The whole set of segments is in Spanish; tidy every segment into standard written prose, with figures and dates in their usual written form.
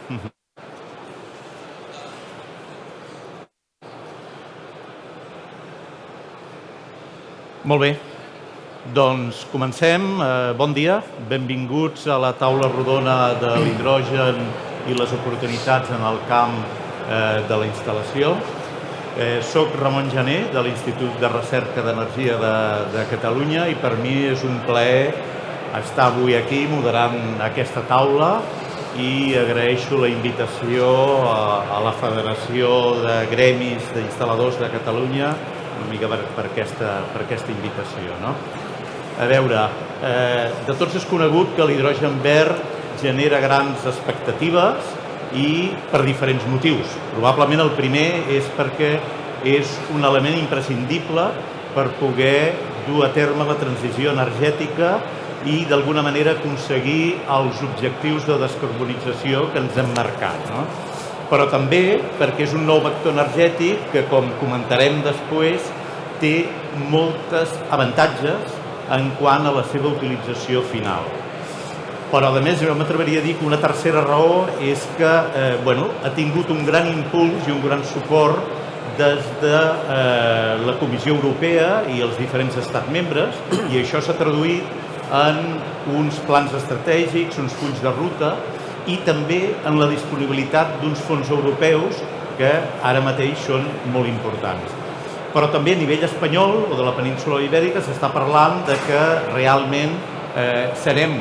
Molt bé, doncs comencem. Bon dia, benvinguts a la taula rodona de l'hidrogen i les oportunitats en el camp de la instal·lació. Soc Ramon Jané, de l'Institut de Recerca d'Energia de Catalunya, i per mi és un plaer estar avui aquí moderant aquesta taula i agraeixo la invitació a la Federació de Gremis d'Instal·ladors de Catalunya una mica per aquesta invitació. A veure, de tots és conegut que l'hidrogen verd genera grans expectatives i per diferents motius. Probablement el primer és perquè és un element imprescindible per poder dur a terme la transició energètica i d'alguna manera aconseguir els objectius de descarbonització que ens hem marcat. Però també perquè és un nou vector energètic que, com comentarem després, té molts avantatges en quant a la seva utilització final. Però, a més, jo m'atreviria a dir que una tercera raó és que ha tingut un gran impuls i un gran suport des de la Comissió Europea i els diferents estats membres, i això s'ha traduït en uns plans estratègics, uns fulls de ruta, i també en la disponibilitat d'uns fons europeus que ara mateix són molt importants. Però també a nivell espanyol o de la península ibèrica s'està parlant de que realment serem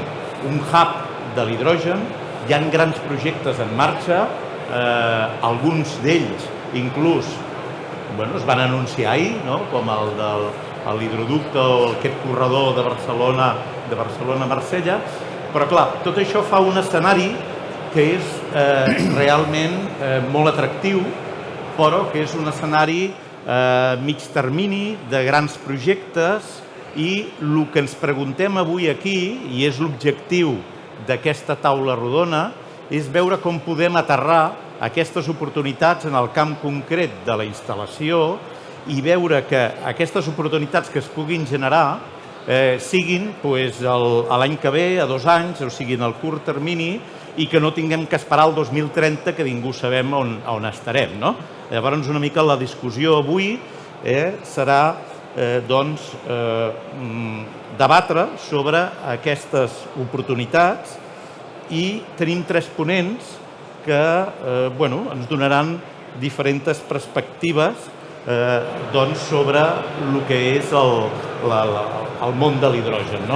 un hub de l'hidrogen. Hi ha grans projectes en marxa, alguns d'ells inclús es van anunciar ahir, com el de l'hidroducte o aquest corredor de Barcelona a Marsella, però clar, tot això fa un escenari que és realment molt atractiu, però que és un escenari mig termini de grans projectes, i el que ens preguntem avui aquí, i és l'objectiu d'aquesta taula rodona, és veure com podem aterrar aquestes oportunitats en el camp concret de la instal·lació i veure que aquestes oportunitats que es puguin generar siguin l'any que ve, a 2 anys, o siguin al curt termini, i que no tinguem que esperar el 2030, que ningú sabem on estarem. Llavors, una mica la discussió avui serà debatre sobre aquestes oportunitats, i tenim 3 ponents que ens donaran diferents perspectives sobre el que és el món de l'hidrogen.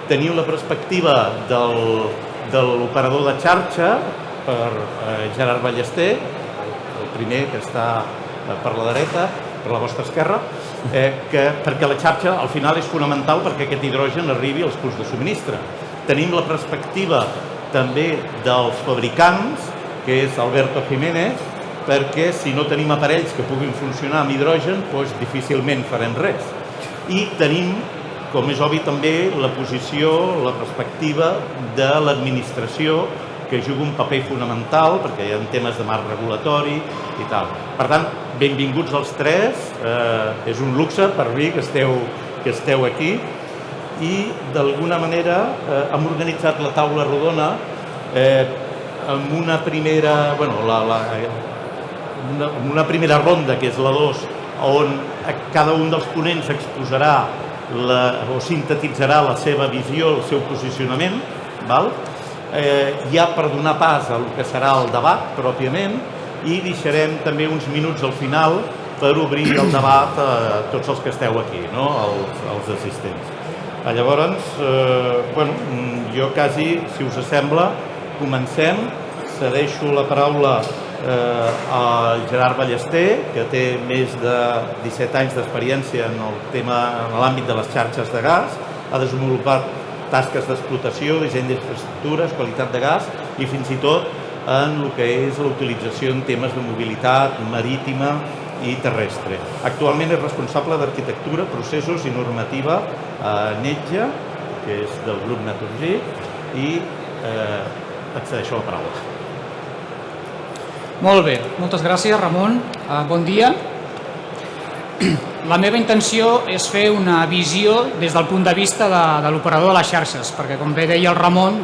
Tenim la perspectiva de l'operador de xarxa, per Gerard Ballester, el primer que està per la dreta, per la vostra esquerra, perquè la xarxa al final és fonamental perquè aquest hidrogen arribi als punts de subministre. Tenim la perspectiva també dels fabricants, que és Alberto Jiménez, perquè si no tenim aparells que puguin funcionar amb hidrogen, difícilment farem res. I tenim, com és obvi també, la posició, la perspectiva de l'administració, que juga un paper fonamental, perquè hi ha temes de marc regulatori i tal. Per tant, benvinguts els 3, és un luxe per mi que esteu aquí, i d'alguna manera hem organitzat la taula rodona amb una primera ronda, que és la 2, on cada un dels ponents exposarà o sintetitzarà la seva visió, el seu posicionament, ja per donar pas al que serà el debat pròpiament, i deixarem també uns minuts al final per obrir el debat a tots els que esteu aquí, els assistents. Llavors, jo quasi, si us sembla, comencem. Cedeixo la paraula al Gerard Ballester, que té més de 17 anys d'experiència en l'àmbit de les xarxes de gas, ha desenvolupat tasques d'explotació, disseny d'infraestructures, qualitat de gas i fins i tot en el que és la utilització en temes de mobilitat marítima i terrestre. Actualment és responsable d'arquitectura, processos i normativa a Netja, que és del grup Naturgy, i et cedeixo la paraula. Molt bé, moltes gràcies, Ramon. Bon dia. La meva intenció és fer una visió des del punt de vista de l'operador de les xarxes, perquè com bé deia el Ramon,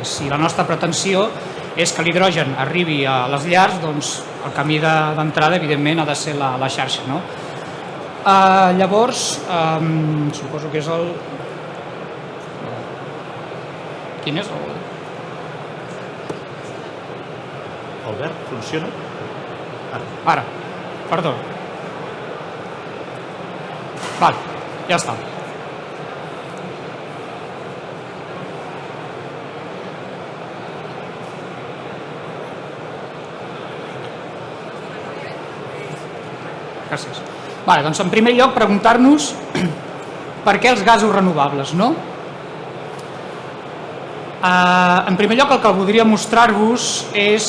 si la nostra pretensió és que l'hidrogen arribi a les llars, doncs el camí d'entrada, evidentment, ha de ser la xarxa. No? Llavors, suposo que és el... Quin és el... Albert, funciona? Ara, perdó. Vale, ja està. Gràcies. Vale, doncs en primer lloc preguntar-nos per què els gasos renovables, no? En primer lloc el que voldria mostrar-vos és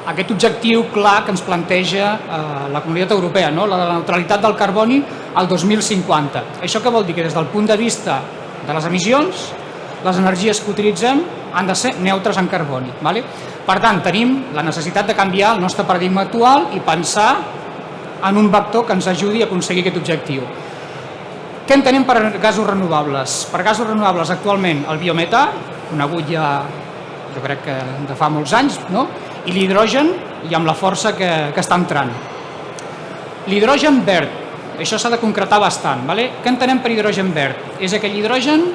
aquest objectiu clar que ens planteja la Comunitat Europea, no? La neutralitat del carboni al 2050. Això què vol dir? Que des del punt de vista de les emissions, les energies que utilitzem han de ser neutres en carboni. Vale? Per tant, tenim la necessitat de canviar el nostre paradigma actual i pensar en un vector que ens ajudi a aconseguir aquest objectiu. Què entenem per gasos renovables? Per gasos renovables actualment el biometà, conegut ja jo crec que de fa molts anys, no? I l'hidrogen i amb la força que està entrant. L'hidrogen verd, això s'ha de concretar bastant. Vale? Què entenem per hidrogen verd? És aquell hidrogen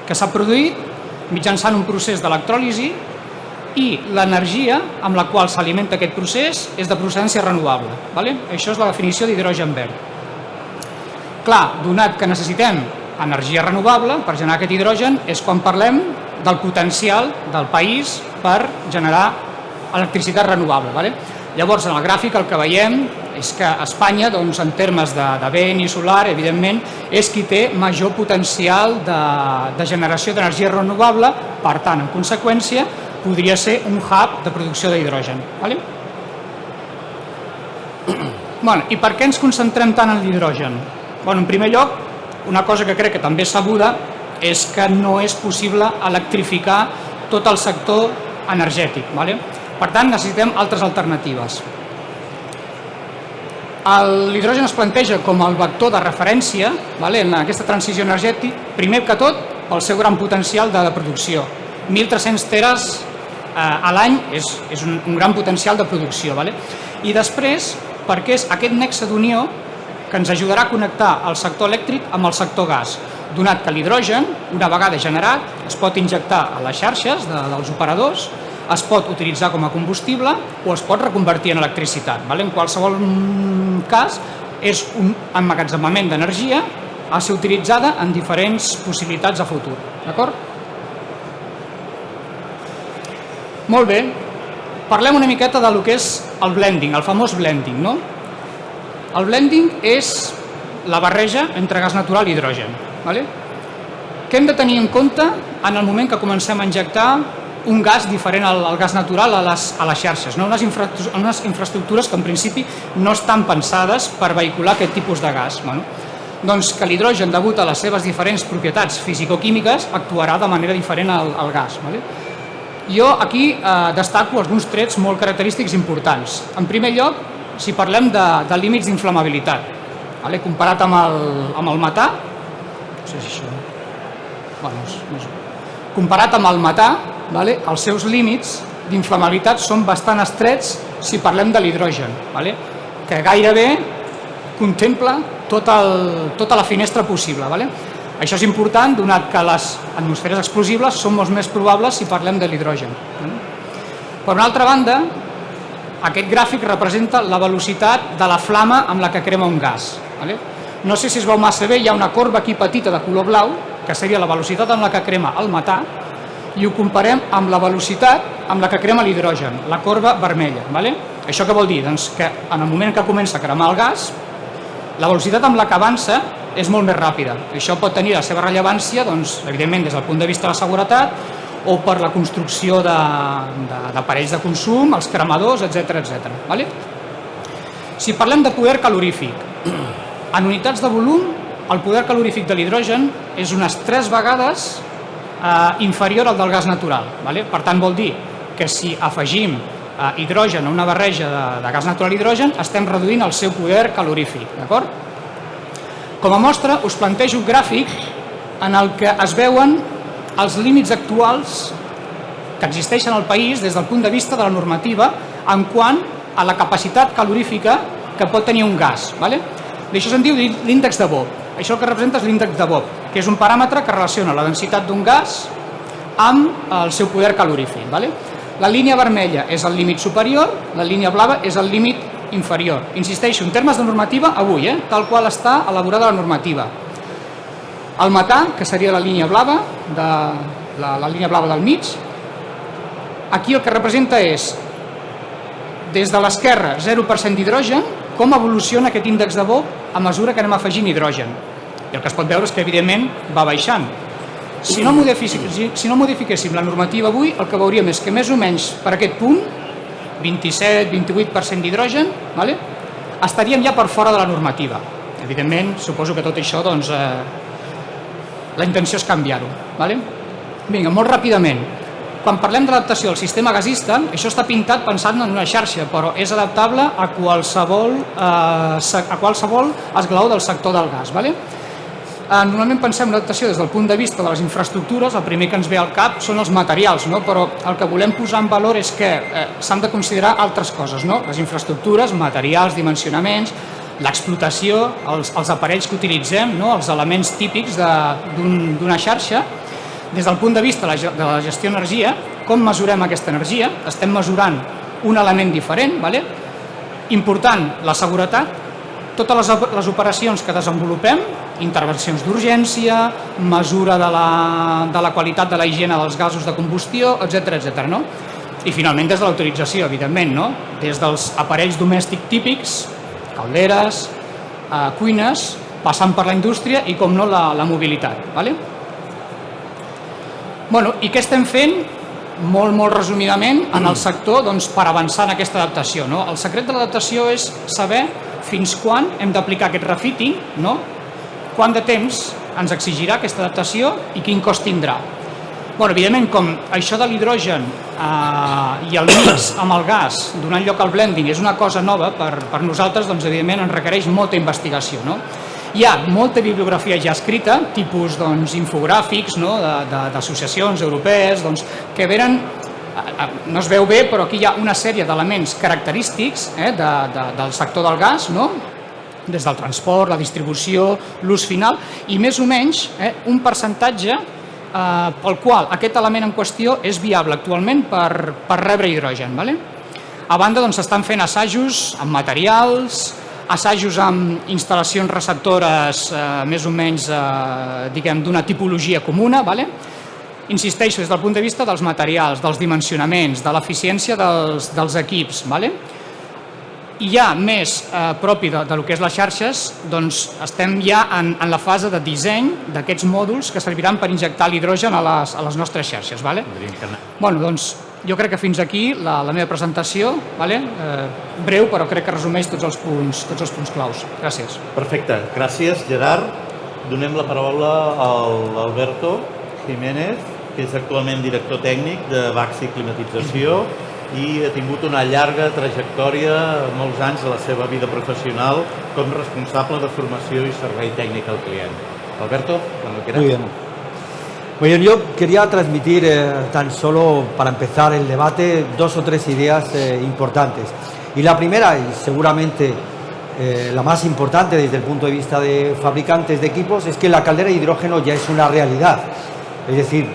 que s'ha produït mitjançant un procés d'electròlisi i l'energia amb la qual s'alimenta aquest procés és de procedència renovable. Vale? Això és la definició d'hidrogen verd. Clar, donat que necessitem energia renovable per generar aquest hidrogen, és quan parlem del potencial del país per generar electricitat renovable. Vale? Llavors, en el gràfic el que veiem és que Espanya, doncs, en termes de vent i solar, evidentment, és qui té major potencial de generació d'energia renovable, per tant, en conseqüència, podria ser un hub de producció d'hidrogen. Vale? Bueno, i per què ens concentrem tant en l'hidrogen? Bueno, en primer lloc, una cosa que crec que també és sabuda és que no és possible electrificar tot el sector energètic. Vale? Per tant, necessitem altres alternatives. L'hidrogen es planteja com el vector de referència, vale, en aquesta transició energètica, primer que tot pel seu gran potencial de producció. 1.300 teres a l'any és un gran potencial de producció. Vale? I després, perquè és aquest nexe d'unió que ens ajudarà a connectar el sector elèctric amb el sector gas, donat que l'hidrogen, una vegada generat, es pot injectar a les xarxes dels operadors, es pot utilitzar com a combustible o es pot reconvertir en electricitat. En qualsevol cas, és un emmagatzemament d'energia a ser utilitzada en diferents possibilitats a futur. D'acord? Molt bé. Parlem una miqueta del que és el blending, el famós blending, no? El blending és la barreja entre gas natural i hidrogen. Què hem de tenir en compte en el moment que comencem a injectar un gas diferent al gas natural a les xarxes? Unes infraestructures que en principi no estan pensades per vehicular aquest tipus de gas. Doncs que l'hidrogen, degut a les seves diferents propietats fisicoquímiques, actuarà de manera diferent al gas. Jo aquí destaco alguns trets molt característics importants. En primer lloc, si parlem de límits d'inflamabilitat, comparat amb el metà, no sé si això... Comparat amb el metà, els seus límits d'inflamabilitat són bastant estrets si parlem de l'hidrogen, que gairebé contempla tota la finestra possible. Això és important, donat que les atmosferes explosives són molt més probables si parlem de l'hidrogen. Per una altra banda, aquest gràfic representa la velocitat de la flama amb la que crema un gas. No sé si es veu massa bé, hi ha una corba aquí petita de color blau, que seria la velocitat amb la que crema el metà, i ho comparem amb la velocitat amb la que crema l'hidrogen, la corba vermella. Això què vol dir? Doncs que en el moment que comença a cremar el gas, la velocitat amb la que avança és molt més ràpida. Això pot tenir la seva rellevància, evidentment, des del punt de vista de la seguretat o per la construcció d'aparells de consum, els cremadors, etc. Si parlem de poder calorífic, en unitats de volum, el poder calorífic de l'hidrogen és unes 3 vegades inferior al del gas natural. Per tant, vol dir que si afegim hidrogen a una barreja de gas natural i hidrogen, estem reduint el seu poder calorífic. Com a mostra, us plantejo un gràfic en el que es veuen els límits actuals que existeixen al país des del punt de vista de la normativa en quant a la capacitat calorífica que pot tenir un gas. Vale? D'això se'n diu l'índex de Bob. Això el que representa és l'índex de Bob, que és un paràmetre que relaciona la densitat d'un gas amb el seu poder calorífic. Vale? La línia vermella és el límit superior, la línia blava és el límit inferior. Insisteixo, en termes de normativa, avui, tal qual està elaborada la normativa. El metà, que seria la línia blava, la línia blava del mig, aquí el que representa és, des de l'esquerra, 0% d'hidrogen, com evoluciona aquest índex de Bob a mesura que anem afegint hidrogen. I el que es pot veure és que, evidentment, va baixant. Si no modifiquéssim la normativa avui, el que veuríem és que més o menys per aquest punt, 27-28% d'hidrogen, vale? Estaríem ja per fora de la normativa. Evidentment, suposo que tot això, doncs, la intenció és canviar-ho. Vale? Vinga, molt ràpidament. Quan parlem d'adaptació al sistema gasista, això està pintat pensant en una xarxa, però és adaptable a qualsevol esglaó del sector del gas. Vale? Normalment pensem en l'adaptació des del punt de vista de les infraestructures, el primer que ens ve al cap són els materials, no? Però el que volem posar en valor és que s'han de considerar altres coses, no? Les infraestructures, materials, dimensionaments, l'explotació, els aparells que utilitzem, no? Els elements típics d'una xarxa. Des del punt de vista de la gestió d'energia, com mesurem aquesta energia? Estem mesurant un element diferent, vale? Important, la seguretat. Totes les operacions que desenvolupem, intervencions d'urgència, mesura de la qualitat de la higiene dels gasos de combustió, etc. No? I finalment des de l'autorització, evidentment, no? Des dels aparells domèstics típics, calderes, cuines, passant per la indústria i, com no, la mobilitat. Vale? Bueno, i què estem fent? Molt resumidament, en el sector, doncs, per avançar en aquesta adaptació. No? El secret de l'adaptació és saber fins quan hem d'aplicar aquest refitting, no? Quant de temps ens exigirà aquesta adaptació i quin cost tindrà. Bueno, evidentment, com això de l'hidrogen i el mix amb el gas donant lloc al blending és una cosa nova per nosaltres, doncs, evidentment, ens requereix molta investigació. No? Hi ha molta bibliografia ja escrita, tipus infogràfics d'associacions europees que venen, no es veu bé, però aquí hi ha una sèrie d'elements característics del sector del gas, des del transport, la distribució, l'ús final, i més o menys un percentatge pel qual aquest element en qüestió és viable actualment per rebre hidrogen. A banda, s'estan fent assajos amb materials, assajos amb instal·lacions receptores més o menys d'una tipologia comuna. Insisteixo, des del punt de vista dels materials, dels dimensionaments, de l'eficiència dels equips. I ja més propi del que és les xarxes, doncs estem ja en la fase de disseny d'aquests mòduls que serviran per injectar l'hidrogen a les nostres xarxes. Bueno, doncs jo crec que fins aquí la meva presentació, breu, però crec que resumeix tots els punts claus. Gràcies. Perfecte, gràcies Gerard. Donem la paraula a l'Alberto Jiménez, que és actualment director tècnic de Baxi Climatització i ha tingut una llarga trajectòria, molts anys de la seva vida professional com responsable de formació i servei tècnic al client. Alberto, cuando quieras. Muy bien. Muy bien, yo quería transmitir tan solo para empezar el debate 2 o 3 ideas importantes. Y la primera, y seguramente la más importante desde el punto de vista de fabricantes de equipos, es que la caldera de hidrógeno ya es una realidad. Es decir,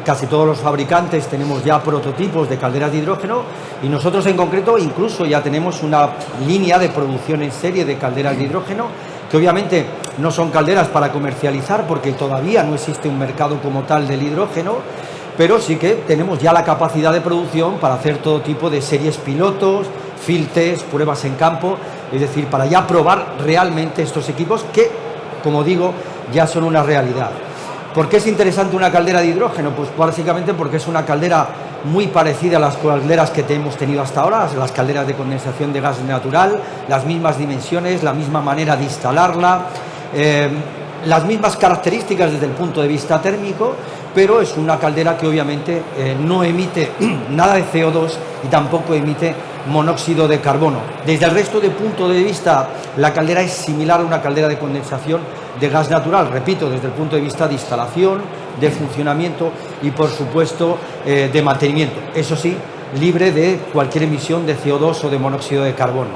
casi todos los fabricantes tenemos ya prototipos de calderas de hidrógeno y nosotros en concreto incluso ya tenemos una línea de producción en serie de calderas de hidrógeno que obviamente no son calderas para comercializar porque todavía no existe un mercado como tal del hidrógeno, pero sí que tenemos ya la capacidad de producción para hacer todo tipo de series pilotos, field test, pruebas en campo, es decir, para ya probar realmente estos equipos que, como digo, ya son una realidad. ¿Por qué es interesante una caldera de hidrógeno? Pues básicamente porque es una caldera muy parecida a las calderas que hemos tenido hasta ahora, las calderas de condensación de gas natural, las mismas dimensiones, la misma manera de instalarla, las mismas características desde el punto de vista térmico, pero es una caldera que obviamente no emite nada de CO2 y tampoco emite monóxido de carbono. Desde el resto de punto de vista, la caldera es similar a una caldera de condensación de gas natural, repito, desde el punto de vista de instalación, de funcionamiento y, por supuesto, de mantenimiento. Eso sí, libre de cualquier emisión de CO2 o de monóxido de carbono.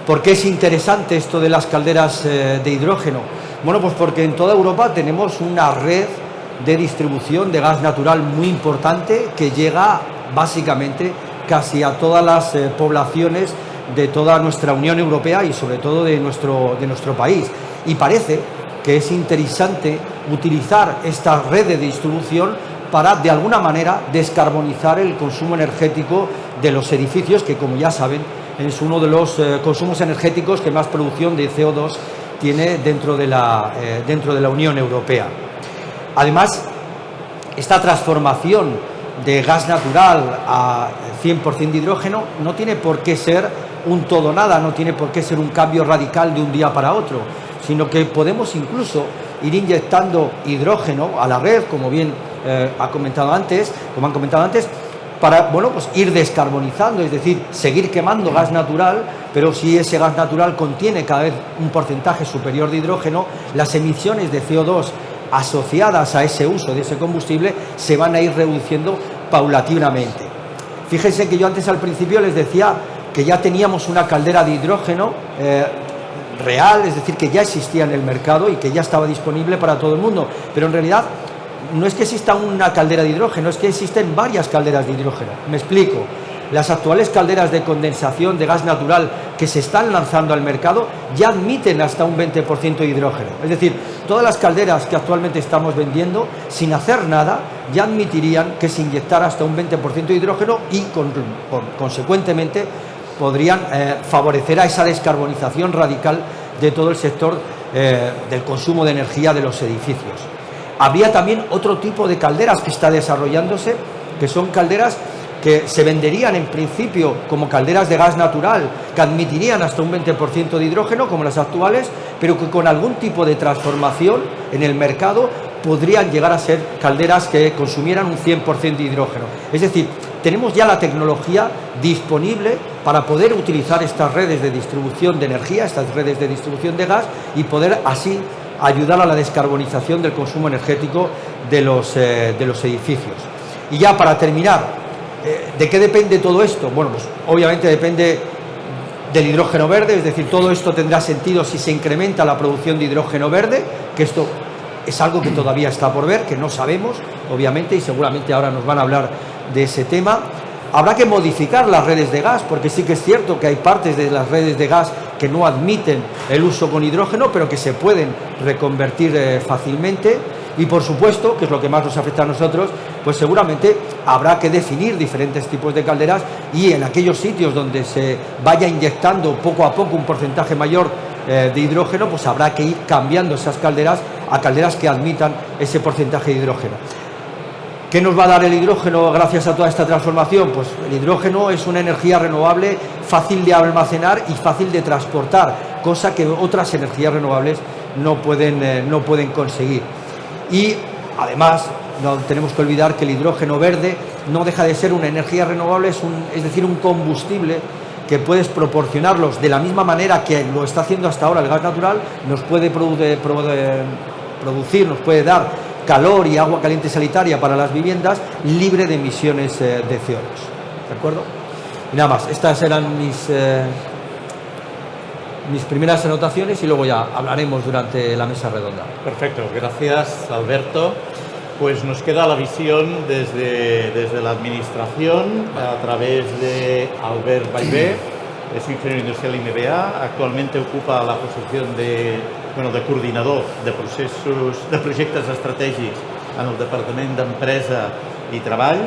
¿Por qué es interesante esto de las calderas de hidrógeno? Bueno, pues porque en toda Europa tenemos una red de distribución de gas natural muy importante que llega básicamente casi a todas las poblaciones de toda nuestra Unión Europea y sobre todo de nuestro país. Y parece que es interesante utilizar esta red de distribución para, de alguna manera, descarbonizar el consumo energético de los edificios, que, como ya saben, es uno de los consumos energéticos que más producción de CO2 tiene dentro de la Unión Europea. Además, esta transformación de gas natural a 100% de hidrógeno no tiene por qué ser un todo nada, no tiene por qué ser un cambio radical de un día para otro, sino que podemos incluso ir inyectando hidrógeno a la red, como bien han comentado antes, para pues ir descarbonizando, es decir, seguir quemando gas natural, pero si ese gas natural contiene cada vez un porcentaje superior de hidrógeno, las emisiones de CO2 asociadas a ese uso de ese combustible se van a ir reduciendo paulatinamente. Fíjense que yo antes al principio les decía que ya teníamos una caldera de hidrógeno real, es decir, que ya existía en el mercado y que ya estaba disponible para todo el mundo, pero en realidad no es que exista una caldera de hidrógeno, es que existen varias calderas de hidrógeno. Me explico. Las actuales calderas de condensación de gas natural que se están lanzando al mercado ya admiten hasta un 20% de hidrógeno. Es decir, todas las calderas que actualmente estamos vendiendo, sin hacer nada, ya admitirían que se inyectara hasta un 20% de hidrógeno y, consecuentemente, podrían favorecer a esa descarbonización radical de todo el sector del consumo de energía de los edificios. Habría también otro tipo de calderas que está desarrollándose, que son calderas que se venderían en principio como calderas de gas natural, que admitirían hasta un 20% de hidrógeno, como las actuales, pero que con algún tipo de transformación en el mercado podrían llegar a ser calderas que consumieran un 100% de hidrógeno. Es decir, tenemos ya la tecnología disponible para poder utilizar estas redes de distribución de energía, estas redes de distribución de gas, y poder así ayudar a la descarbonización del consumo energético de los edificios. Y ya para terminar, ¿de qué depende todo esto? Bueno, pues obviamente depende del hidrógeno verde, es decir, todo esto tendrá sentido si se incrementa la producción de hidrógeno verde, que esto es algo que todavía está por ver, que no sabemos, obviamente, y seguramente ahora nos van a hablar de ese tema. Habrá que modificar las redes de gas, porque sí que es cierto que hay partes de las redes de gas que no admiten el uso con hidrógeno, pero que se pueden reconvertir fácilmente. Y, por supuesto, que es lo que más nos afecta a nosotros, pues seguramente habrá que definir diferentes tipos de calderas, y en aquellos sitios donde se vaya inyectando poco a poco un porcentaje mayor de hidrógeno, pues habrá que ir cambiando esas calderas a calderas que admitan ese porcentaje de hidrógeno. ¿Qué nos va a dar el hidrógeno gracias a toda esta transformación? Pues el hidrógeno es una energía renovable fácil de almacenar y fácil de transportar, cosa que otras energías renovables no pueden conseguir. Y además no tenemos que olvidar que el hidrógeno verde no deja de ser una energía renovable, es decir, un combustible que puedes proporcionarlos de la misma manera que lo está haciendo hasta ahora el gas natural, nos puede producir, nos puede dar calor y agua caliente sanitaria para las viviendas, libre de emisiones de CO2. ¿De acuerdo? Y nada más, estas eran mis primeras anotaciones, y luego ya hablaremos durante la mesa redonda. Perfecto, gracias Alberto. Pues nos queda la visión desde la administración a través de Albert Ballbé, es ingeniero industrial y MBA, actualmente ocupa la posición de coordinador de projectes estratègics en el Departament d'Empresa i Treball.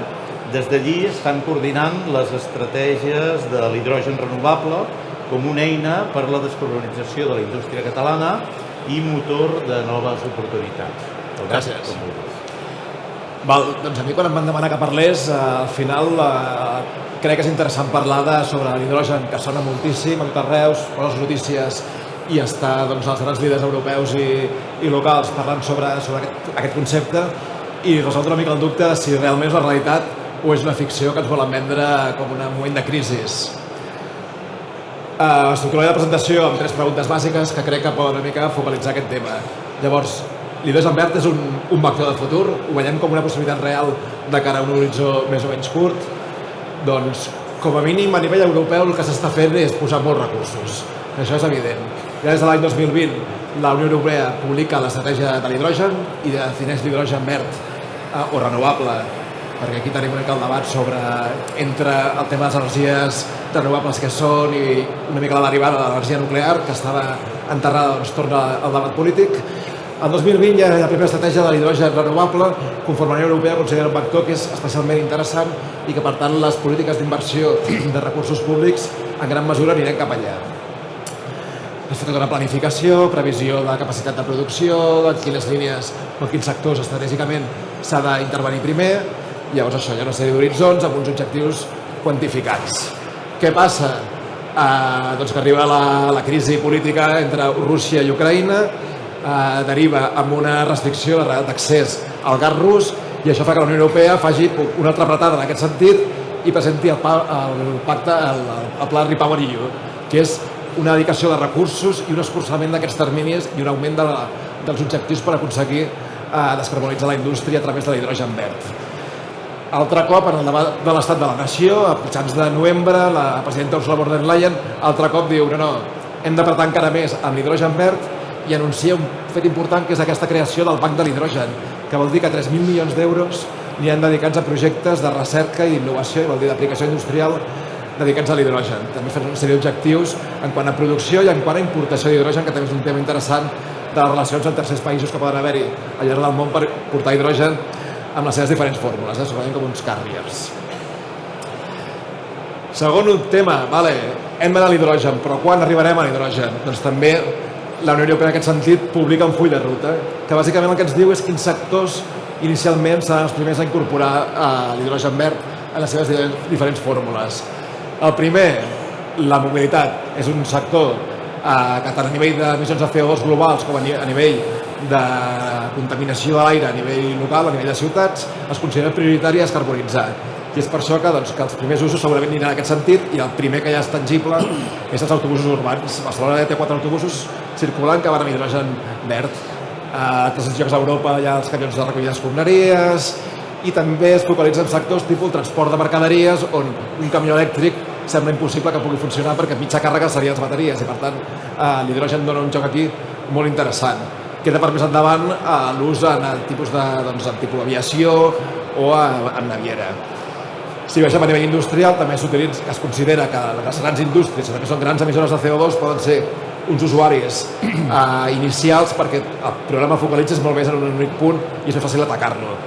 Des d'allí estan coordinant les estratègies de l'hidrogen renovable com una eina per a la descarbonització de la indústria catalana i motor de noves oportunitats. Gràcies. Val, doncs a mi quan em van demanar que parlés, al final crec que és interessant parlar sobre l'hidrogen, que sona moltíssim a tot arreu, bones notícies, i està doncs, els grans líders europeus i locals parlant sobre aquest concepte, i resoldre una mica el dubte de si realment és la realitat o és una ficció que ens volen vendre com un moment de crisi. Estructuraré la presentació amb 3 preguntes bàsiques que crec que poden una mica focalitzar aquest tema. Llavors, l'hidrogen verd és un vector de futur, ho veiem com una possibilitat real de cara a un horitzó més o menys curt, doncs com a mínim a nivell europeu el que s'està fent és posar molts recursos, això és evident. Ja des de l'any 2020 la Unió Europea publica l'estratègia de l'hidrogen i defineix l'hidrogen verd o renovable, perquè aquí tenim una mica el debat sobre entre el tema de les energies renovables que són i una mica la derivada de l'energia nuclear, que estava enterrada, doncs torna al debat polític. El 2020 hi ha la primera estratègia de l'hidrogen renovable, conforme la Unió Europea considera un vector que és especialment interessant i que, per tant, les polítiques d'inversió de recursos públics en gran mesura aniran cap allà. Es fa tota una planificació, previsió de capacitat de producció, de quines línies o en quins sectors estratègicament s'ha d'intervenir primer. Llavors això, hi ha una sèrie d'horitzons amb uns objectius quantificats. Què passa? Doncs que arriba la crisi política entre Rússia i Ucraïna, deriva amb una restricció d'accés al gas rus i això fa que la Unió Europea faci una altra apretada en aquest sentit i presenti el pacte, el pla REPowerEU, que és una dedicació de recursos i un escurçament d'aquests terminis i un augment dels objectius per aconseguir descarbonitzar la indústria a través de l'hidrogen verd. Altre cop, en el debat de l'estat de la nació, a mitjans de novembre, la presidenta Ursula von der Leyen altre cop diu no, hem d'apretar encara més amb l'hidrogen verd i anuncia un fet important que és aquesta creació del Banc de l'Hidrogen, que vol dir que 3.000 milions d'euros aniran dedicats a projectes de recerca i innovació, vol dir d'aplicació industrial dedicats a l'hidrogen. També fan una sèrie d'objectius en quant a producció i en quant a importació d'hidrogen, que també és un tema interessant de les relacions amb tercers països que poden haver-hi al llarg del món per portar hidrogen amb les seves diferents fórmules, segurament com uns carriers. Segon tema, hem d'anar a l'hidrogen, però quan arribarem a l'hidrogen? Doncs també la Unió Europea en aquest sentit publica un full de ruta, que bàsicament el que ens diu és quins sectors inicialment seran els primers a incorporar l'hidrogen verd en les seves diferents fórmules. El primer, la mobilitat, és un sector que tant a nivell d'emissions de CO2 globals com a nivell de contaminació de l'aire a nivell local, a nivell de ciutats, es considera prioritari descarbonitzar. I és per això que els primers usos segurament aniran en aquest sentit i el primer que ja és tangible és els autobusos urbans. Barcelona té 4 autobusos circulant que van amb hidrogen verd. A altres llocs a Europa hi ha els camions de recollida d'escombraries i també es focalitza en sectors tipus el transport de mercaderies on un camió elèctric sembla impossible que pugui funcionar perquè mitja càrrega serien les bateries i per tant l'hidrogen dona un joc aquí molt interessant. Queda per més endavant l'ús en el tipus d'aviació o en naviera. Si baixem a nivell industrial, també es considera que les grans indústries, que també són grans emissores de CO2, poden ser uns usuaris inicials perquè el programa focalitza molt més en un únic punt i és més fàcil atacar-lo.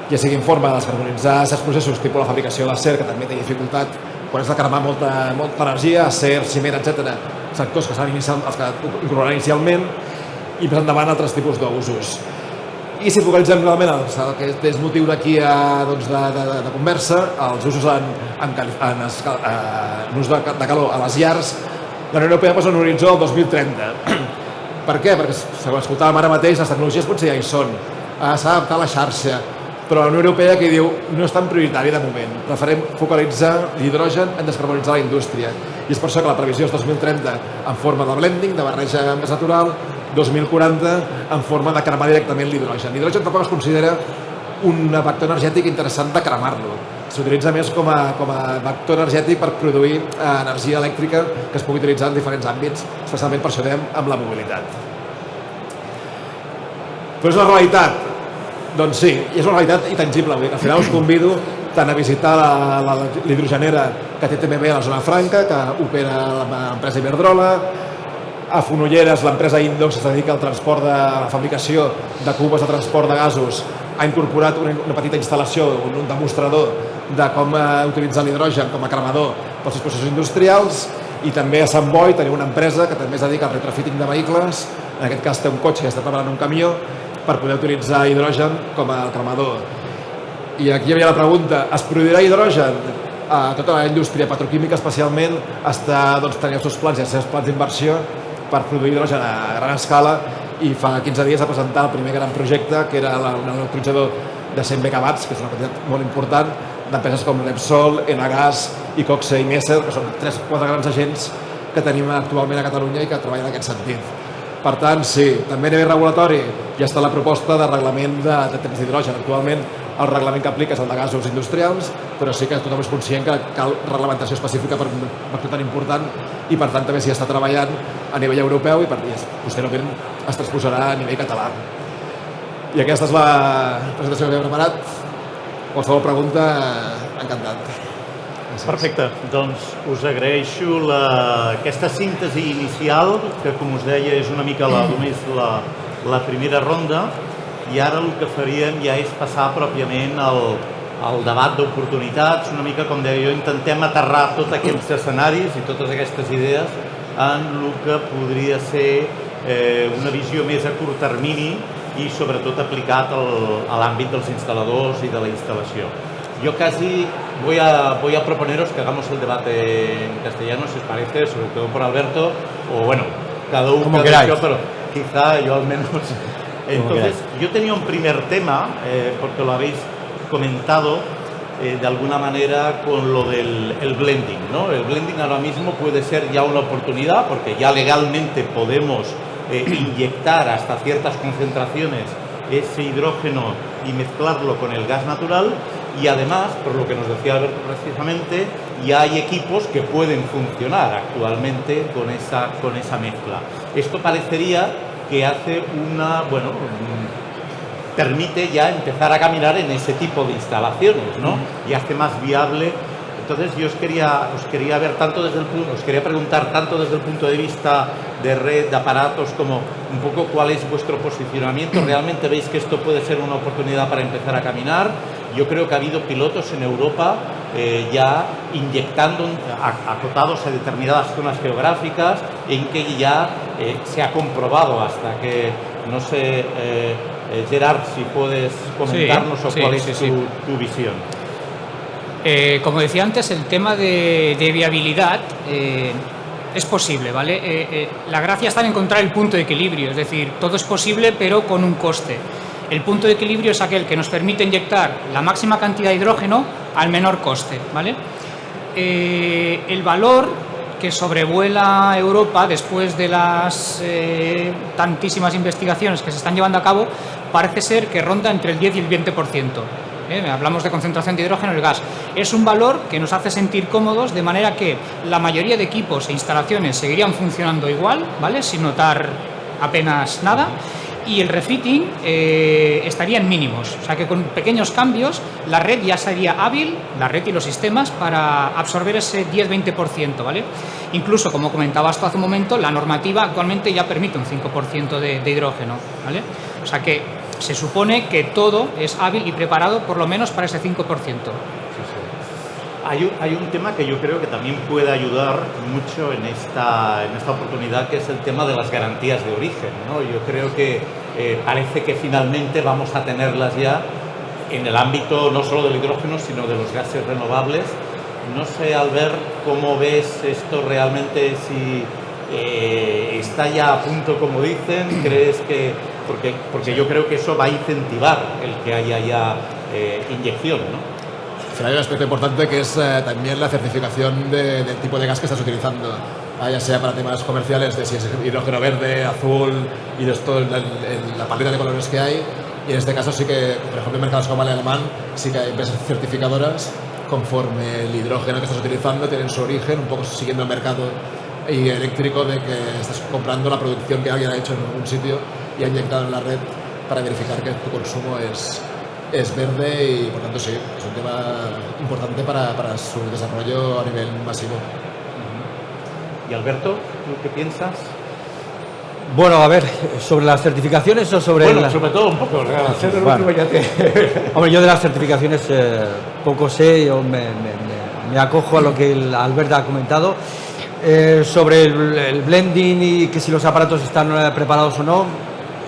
Ja sigui en forma de descarbonitzar certs processos, tipus la fabricació d'acer, que també té dificultat quan has de cremar molta energia, acer, ciment, etc. Sectors que incorporaran inicialment i més endavant altres tipus d'usos. I si focalitzem realment el que és motiu d'aquí de conversa, els usos en ús de calor a les llars, la Unió Europea posa un horitzó al 2030. Per què? Perquè, segons escoltàvem ara mateix, les tecnologies potser ja hi són, s'ha d'adaptar a la xarxa, però la Unió Europea que diu no és tan prioritari de moment, preferim focalitzar l'hidrogen en descarbonitzar la indústria. I és per això que la previsió és 2030 en forma de blending, de barreja amb gas natural, 2040 en forma de cremar directament l'hidrogen. L'hidrogen tampoc es considera un vector energètic interessant de cremar-lo. S'utilitza més com a vector energètic per produir energia elèctrica que es pugui utilitzar en diferents àmbits, especialment per això dèiem amb la mobilitat. Però és una realitat? Doncs sí, i és una realitat intangible. Al final us convido tant a visitar l'hidrogenera que té TMB a la zona franca, que opera l'empresa Iberdrola, a Fonolleres, l'empresa Indox que es dedica al transport de la fabricació de cubes de transport de gasos, ha incorporat una petita instal·lació, un demostrador de com utilitzar l'hidrogen com a cremador pels seus processos industrials, i també a Sant Boi tenim una empresa que també es dedica al retrofitting de vehicles, en aquest cas té un cotxe i està preparant un camió per poder utilitzar hidrogen com a cremador. I aquí hi havia la pregunta, es produirà hidrogen? Tota la indústria petroquímica especialment tenia els seus plans i els seus plans d'inversió per produir hidrogen a gran escala i fa 15 dies ha presentat el primer gran projecte que era un electrolitzador de 100 megawatts, que és una quantitat molt important, d'empreses com Repsol, Enagás, Icoxe i Messer, que són 3 o 4 grans agents que tenim actualment a Catalunya i que treballen en aquest sentit. Per tant, sí, també a nivell regulatori ja està la proposta de reglament de temps d'hidrogen. Actualment el reglament que aplica és el de gasos industrials, però sí que tothom és conscient que cal reglamentació específica per un factor tan important i per tant també s'hi està treballant a nivell europeu i posteriorment es transposarà a nivell català. I aquesta és la presentació que he preparat. Qualsevol pregunta, encantat. Perfecte, doncs us agraeixo aquesta síntesi inicial, que com us deia és una mica només la primera ronda, i ara el que faríem ja és passar pròpiament al debat d'oportunitats. Una mica, com deia jo, intentem aterrar tots aquests escenaris i totes aquestes idees en el que podria ser una visió més a curt termini y sobre todo aplicado al ámbito de los instaladores y de la instalación. Yo casi voy a proponeros que hagamos el debate en castellano, si os parece, sobre todo por Alberto, o bueno, cada uno como cada queráis, pero quizá yo al menos. Entonces, yo tenía un primer tema, porque lo habéis comentado de alguna manera con lo del blending, ¿no? El blending ahora mismo puede ser ya una oportunidad, porque ya legalmente podemos inyectar hasta ciertas concentraciones ese hidrógeno y mezclarlo con el gas natural, y además, por lo que nos decía Alberto precisamente, ya hay equipos que pueden funcionar actualmente con esa mezcla. Esto parecería que hace permite ya empezar a caminar en ese tipo de instalaciones, ¿no? Y hace más viable. Entonces yo os quería preguntar tanto desde el punto de vista de red, de aparatos, como un poco cuál es vuestro posicionamiento. ¿Realmente veis que esto puede ser una oportunidad para empezar a caminar? Yo creo que ha habido pilotos en Europa ya inyectando, acotados a determinadas zonas geográficas, en que ya se ha comprobado hasta que, no sé, Gerard, si puedes comentarnos cuál es tu visión. Como decía antes, el tema de viabilidad es posible, ¿vale? La gracia está en encontrar el punto de equilibrio, es decir, todo es posible pero con un coste. El punto de equilibrio es aquel que nos permite inyectar la máxima cantidad de hidrógeno al menor coste, ¿vale? El valor que sobrevuela Europa después de las tantísimas investigaciones que se están llevando a cabo parece ser que ronda entre el 10 y el 20%. Hablamos de concentración de hidrógeno en el gas. Es un valor que nos hace sentir cómodos, de manera que la mayoría de equipos e instalaciones seguirían funcionando igual, ¿vale? Sin notar apenas nada, y el refitting estaría en mínimos, o sea que con pequeños cambios la red ya sería hábil, la red y los sistemas, para absorber ese 10-20%, ¿vale? Incluso, como comentabas tú hace un momento, la normativa actualmente ya permite un 5% de hidrógeno, ¿vale? O sea que se supone que todo es hábil y preparado por lo menos para ese 5%. Hay un tema que yo creo que también puede ayudar mucho en esta oportunidad, que es el tema de las garantías de origen, ¿no? Yo creo que parece que finalmente vamos a tenerlas ya en el ámbito no solo del hidrógeno, sino de los gases renovables. No sé, Albert, ¿cómo ves esto realmente? Si está ya a punto, como dicen, ¿crees que...? Porque yo creo que eso va a incentivar el que haya ya inyección, ¿no? Hay un aspecto importante que es también la certificación del tipo de gas que estás utilizando, ya sea para temas comerciales, de si es hidrógeno verde, azul y de toda la paleta de colores que hay. Y en este caso sí que, por ejemplo, en mercados como el alemán, sí que hay empresas certificadoras conforme el hidrógeno que estás utilizando tienen su origen, un poco siguiendo el mercado y eléctrico, de que estás comprando la producción que alguien ha hecho en algún sitio y ha inyectado en la red para verificar que tu consumo es verde, y por tanto sí, es un tema importante para su desarrollo a nivel masivo. ¿Y Alberto, tú qué piensas? Bueno, a ver, ¿sobre las certificaciones o sobre...? Bueno, sobre todo un poco, Hombre, yo de las certificaciones poco sé, yo me acojo a lo que Alberto ha comentado. Sobre el blending y que si los aparatos están preparados o no,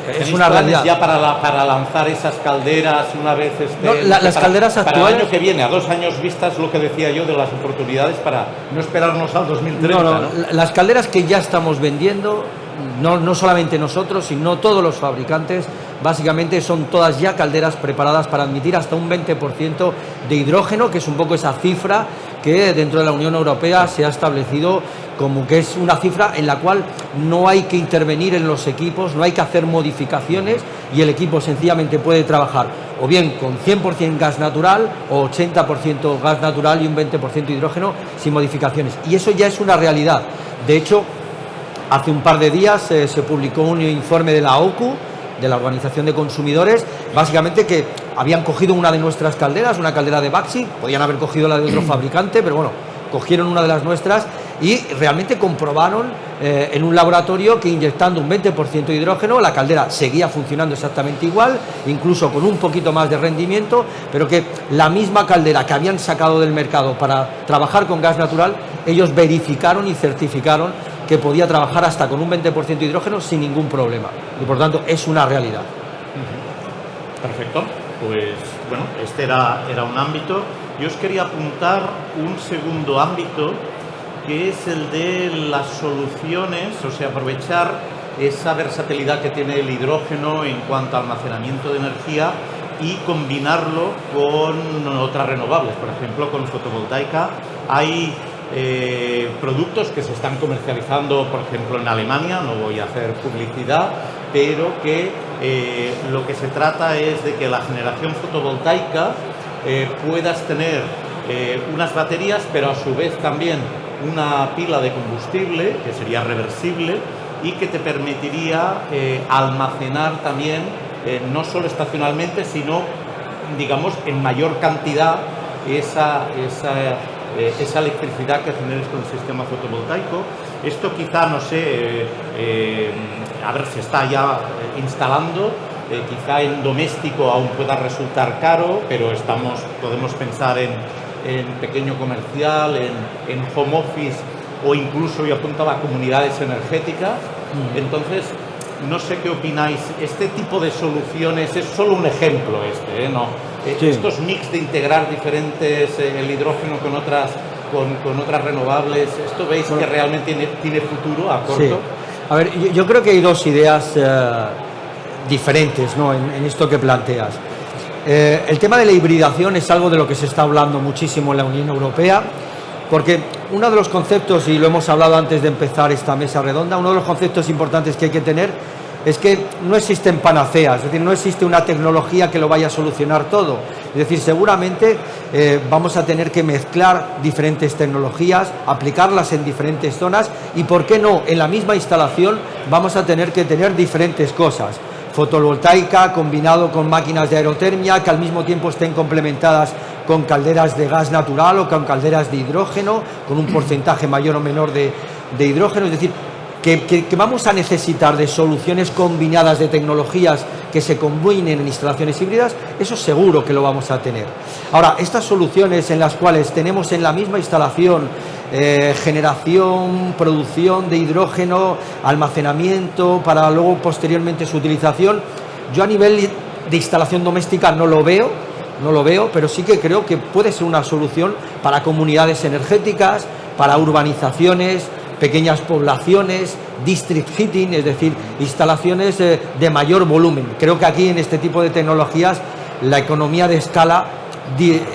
es una realidad. Ya para lanzar esas calderas una vez las calderas actuales, para el año que viene, a 2 años vistas, lo que decía yo de las oportunidades, para no esperarnos al 2030. ¿no? Las calderas que ya estamos vendiendo, no solamente nosotros, sino todos los fabricantes, básicamente son todas ya calderas preparadas para admitir hasta un 20% de hidrógeno, que es un poco esa cifra que dentro de la Unión Europea se ha establecido como que es una cifra en la cual no hay que intervenir en los equipos, no hay que hacer modificaciones y el equipo sencillamente puede trabajar o bien con 100% gas natural o 80% gas natural y un 20% hidrógeno sin modificaciones. Y eso ya es una realidad. De hecho, hace un par de días se publicó un informe de la OCU, de la Organización de Consumidores, básicamente que habían cogido una de nuestras calderas, una caldera de Baxi, podían haber cogido la de otro fabricante, pero bueno, cogieron una de las nuestras y realmente comprobaron en un laboratorio que inyectando un 20% de hidrógeno la caldera seguía funcionando exactamente igual, incluso con un poquito más de rendimiento, pero que la misma caldera que habían sacado del mercado para trabajar con gas natural, ellos verificaron y certificaron que podía trabajar hasta con un 20% de hidrógeno sin ningún problema. Y por tanto es una realidad. Perfecto. Pues bueno, este era un ámbito. Yo os quería apuntar un segundo ámbito, que es el de las soluciones, o sea, aprovechar esa versatilidad que tiene el hidrógeno en cuanto a almacenamiento de energía y combinarlo con otras renovables. Por ejemplo, con fotovoltaica hay productos que se están comercializando, por ejemplo, en Alemania, no voy a hacer publicidad, pero que lo que se trata es de que la generación fotovoltaica puedas tener unas baterías, pero a su vez también una pila de combustible, que sería reversible, y que te permitiría almacenar también, no solo estacionalmente, sino, digamos, en mayor cantidad esa electricidad que generes con el sistema fotovoltaico. Esto quizá, no sé, a ver, se está ya instalando, quizá en doméstico aún pueda resultar caro, pero podemos pensar en pequeño comercial, en home office o incluso, yo apuntaba, comunidades energéticas. Entonces, no sé qué opináis. Este tipo de soluciones es solo un ejemplo ¿no? Sí. Estos mix de integrar diferentes, el hidrógeno con otras renovables, ¿esto veis que realmente tiene futuro a corto? Sí. A ver, yo creo que hay dos ideas diferentes, ¿no?, en esto que planteas. El tema de la hibridación es algo de lo que se está hablando muchísimo en la Unión Europea, porque uno de los conceptos, y lo hemos hablado antes de empezar esta mesa redonda, uno de los conceptos importantes que hay que tener es que no existen panaceas, es decir, no existe una tecnología que lo vaya a solucionar todo. Es decir, seguramente vamos a tener que mezclar diferentes tecnologías, aplicarlas en diferentes zonas y, ¿por qué no?, en la misma instalación vamos a tener que tener diferentes cosas. Fotovoltaica combinado con máquinas de aerotermia que al mismo tiempo estén complementadas con calderas de gas natural o con calderas de hidrógeno, con un porcentaje mayor o menor de hidrógeno. Es decir, que vamos a necesitar de soluciones combinadas de tecnologías que se combinen en instalaciones híbridas, eso seguro que lo vamos a tener. Ahora, estas soluciones en las cuales tenemos en la misma instalación generación, producción de hidrógeno, almacenamiento para luego posteriormente su utilización, yo a nivel de instalación doméstica no lo veo, pero sí que creo que puede ser una solución para comunidades energéticas, para urbanizaciones, pequeñas poblaciones, district heating, es decir, instalaciones de mayor volumen. Creo que aquí en este tipo de tecnologías la economía de escala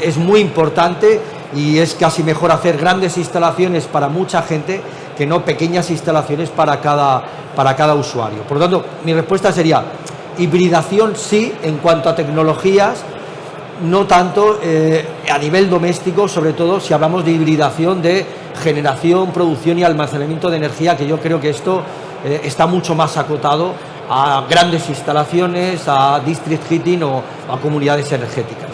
es muy importante y es casi mejor hacer grandes instalaciones para mucha gente que no pequeñas instalaciones para cada usuario. Por lo tanto, mi respuesta sería hibridación sí en cuanto a tecnologías, no tanto a nivel doméstico, sobre todo si hablamos de hibridación de generación, producción y almacenamiento de energía, que yo creo que esto está mucho más acotado a grandes instalaciones, a district heating o a comunidades energéticas.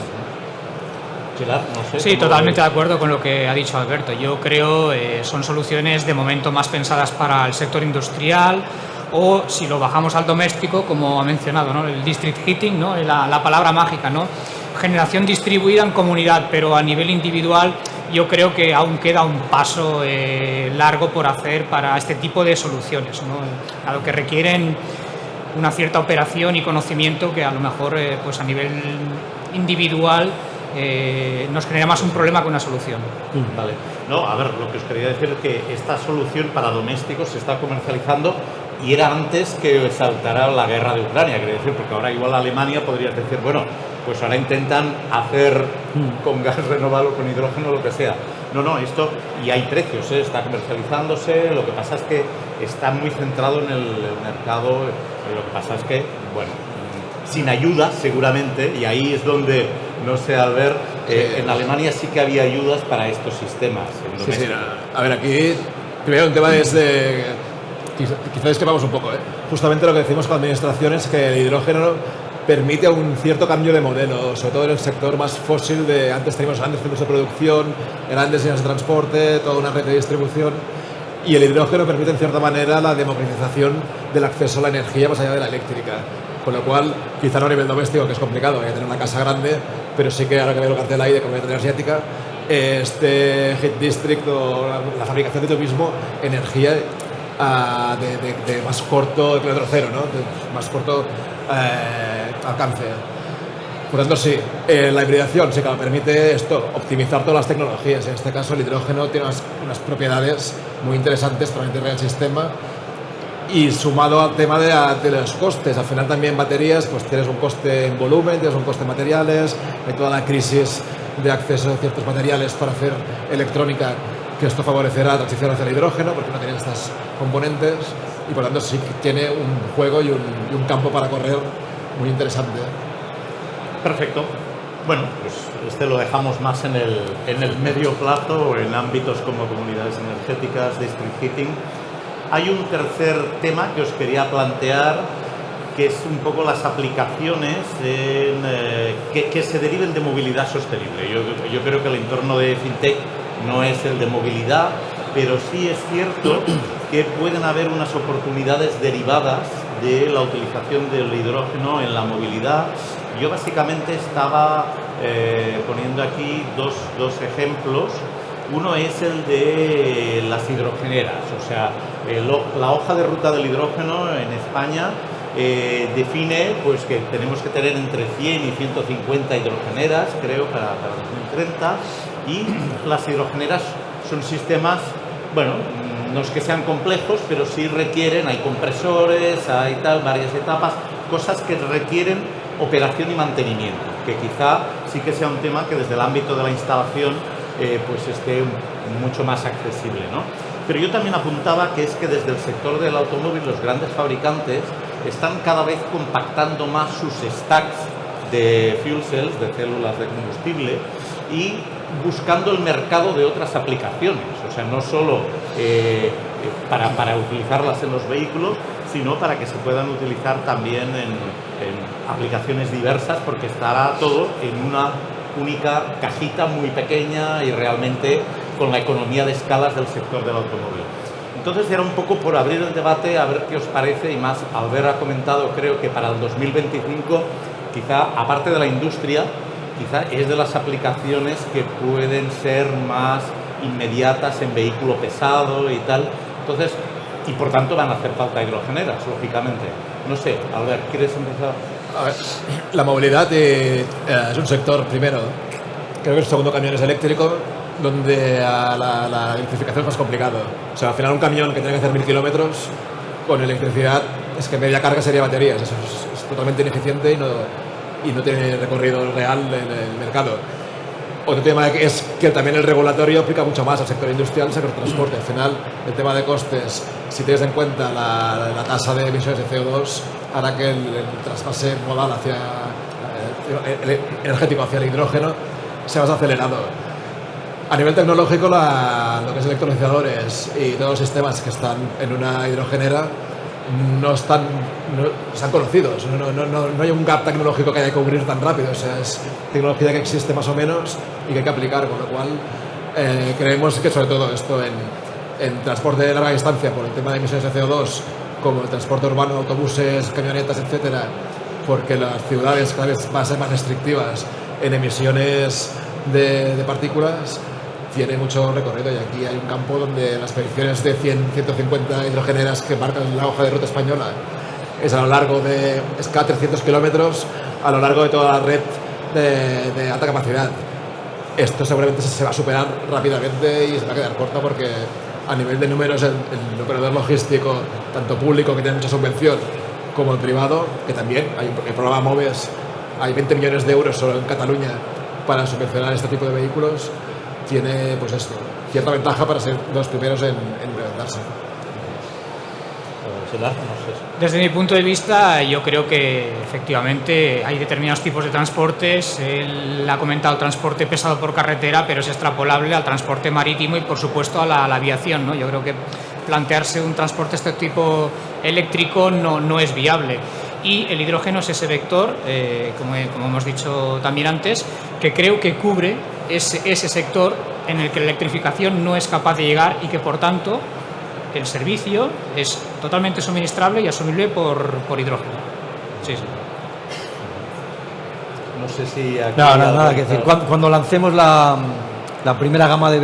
Gerard, no sé, Sí, totalmente de acuerdo con lo que ha dicho Alberto. Yo creo son soluciones de momento más pensadas para el sector industrial, o si lo bajamos al doméstico, como ha mencionado, ¿no?, el district heating, ¿no?, la palabra mágica, ¿no?, generación distribuida en comunidad, pero a nivel individual yo creo que aún queda un paso largo por hacer para este tipo de soluciones, ¿no?, a lo que requieren una cierta operación y conocimiento que a lo mejor pues a nivel individual nos genera más un problema que una solución. Vale. No, a ver, lo que os quería decir es que esta solución para domésticos se está comercializando y era antes que saltara la guerra de Ucrania, quiero decir, porque ahora igual Alemania podría decir, bueno, pues ahora intentan hacer con gas renovable o con hidrógeno lo que sea. No, esto, y hay precios, está comercializándose, lo que pasa es que está muy centrado en el mercado, lo que pasa es que, bueno, sin ayuda seguramente, y ahí es donde, no sé, Albert, en Alemania sí que había ayudas para estos sistemas. Sí, a ver, aquí, primero un tema es de... Quizás discrepamos un poco, Justamente lo que decimos con la administración es que el hidrógeno permite un cierto cambio de modelo, sobre todo en el sector más fósil de antes teníamos grandes centros de producción, grandes líneas de transporte, toda una red de distribución, y el hidrógeno permite en cierta manera la democratización del acceso a la energía más allá de la eléctrica, con lo cual quizá no a nivel doméstico, que es complicado, hay que tener una casa grande, pero sí que ahora que veo el cartel ahí de comunidad energética, este Heat District o la fabricación de tú mismo, energía de más corto kilómetro cero, ¿no? De más corto alcance. Por tanto, sí, la hibridación sí que permite esto, optimizar todas las tecnologías. En este caso, el hidrógeno tiene unas propiedades muy interesantes para integrar el sistema, y sumado al tema de los costes. Al final también baterías, pues tienes un coste en volumen, tienes un coste en materiales, hay toda la crisis de acceso a ciertos materiales para hacer electrónica, que esto favorecerá la transición hacia el hidrógeno porque no tienen estas componentes, y por lo tanto sí que tiene un juego y un campo para correr muy interesante. Perfecto. Bueno, pues este lo dejamos más en el medio plazo, en ámbitos como comunidades energéticas, district heating. Hay un tercer tema que os quería plantear, que es un poco las aplicaciones que se deriven de movilidad sostenible. Yo creo que el entorno de FinTech no es el de movilidad, pero sí es cierto que pueden haber unas oportunidades derivadas de la utilización del hidrógeno en la movilidad. Yo básicamente estaba poniendo aquí dos ejemplos. Uno es el de las hidrogeneras, o sea, la hoja de ruta del hidrógeno en España define pues, que tenemos que tener entre 100 y 150 hidrogeneras, creo, para 2030, y las hidrogeneras son sistemas, bueno, no es que sean complejos, pero sí requieren, hay compresores, hay tal, varias etapas, cosas que requieren operación y mantenimiento, que quizá sí que sea un tema que desde el ámbito de la instalación pues esté mucho más accesible, ¿no? Pero yo también apuntaba que es que desde el sector del automóvil los grandes fabricantes están cada vez compactando más sus stacks de fuel cells, de células de combustible, y buscando el mercado de otras aplicaciones, o sea, no solo para utilizarlas en los vehículos, sino para que se puedan utilizar también en aplicaciones diversas, porque estará todo en una única cajita muy pequeña y realmente con la economía de escalas del sector del automóvil. Entonces era un poco por abrir el debate, a ver qué os parece, y más, Albert ha comentado, creo que para el 2025, quizá, aparte de la industria, quizá es de las aplicaciones que pueden ser más inmediatas en vehículo pesado y tal. Entonces, y por tanto van a hacer falta hidrogeneras, lógicamente. No sé, Albert, ¿quieres empezar? A ver, la movilidad es un sector, primero, creo que el segundo camión es eléctrico, donde la electrificación es más complicado. O sea, al final un camión que tiene que hacer 1000 kilómetros con electricidad, es que media carga sería baterías. Eso es totalmente ineficiente y no tiene recorrido real en el mercado. Otro tema es que también el regulatorio aplica mucho más al sector industrial, al sector transporte. Al final, el tema de costes, si tienes en cuenta la tasa de emisiones de CO2, hará que el traspase modal hacia energético hacia el hidrógeno sea más acelerado. A nivel tecnológico, lo que es electrolizadores y todos los sistemas que están en una hidrogenera no están conocidos, no hay un gap tecnológico que haya que cubrir tan rápido, o sea, es tecnología que existe más o menos y que hay que aplicar, con lo cual creemos que sobre todo esto en transporte de larga distancia por el tema de emisiones de CO2, como el transporte urbano, autobuses, camionetas, etcétera, porque las ciudades cada vez van a ser más restrictivas en emisiones de partículas, tiene mucho recorrido, y aquí hay un campo donde las predicciones de 100-150 hidrogeneras que marcan la hoja de ruta española es a lo largo de cada 300 kilómetros a lo largo de toda la red de alta capacidad. Esto seguramente se va a superar rápidamente y se va a quedar corto, porque a nivel de números el operador logístico, tanto público, que tiene mucha subvención, como el privado, que también hay el programa MOVES, hay 20 millones de euros solo en Cataluña para subvencionar este tipo de vehículos. tiene pues esto, cierta ventaja para ser de los primeros en implementarse. No sé. Desde mi punto de vista, yo creo que efectivamente hay determinados tipos de transportes. Él ha comentado el transporte pesado por carretera, pero es extrapolable al transporte marítimo y, por supuesto, a la aviación, ¿no? Yo creo que plantearse un transporte de este tipo eléctrico no es viable. Y el hidrógeno es ese vector, como hemos dicho también antes, que creo que cubre ese sector en el que la electrificación no es capaz de llegar y que, por tanto, el servicio es totalmente suministrable y asumible por hidrógeno. Sí. No sé si aquí... Nada que decir. Cuando lancemos la primera gama de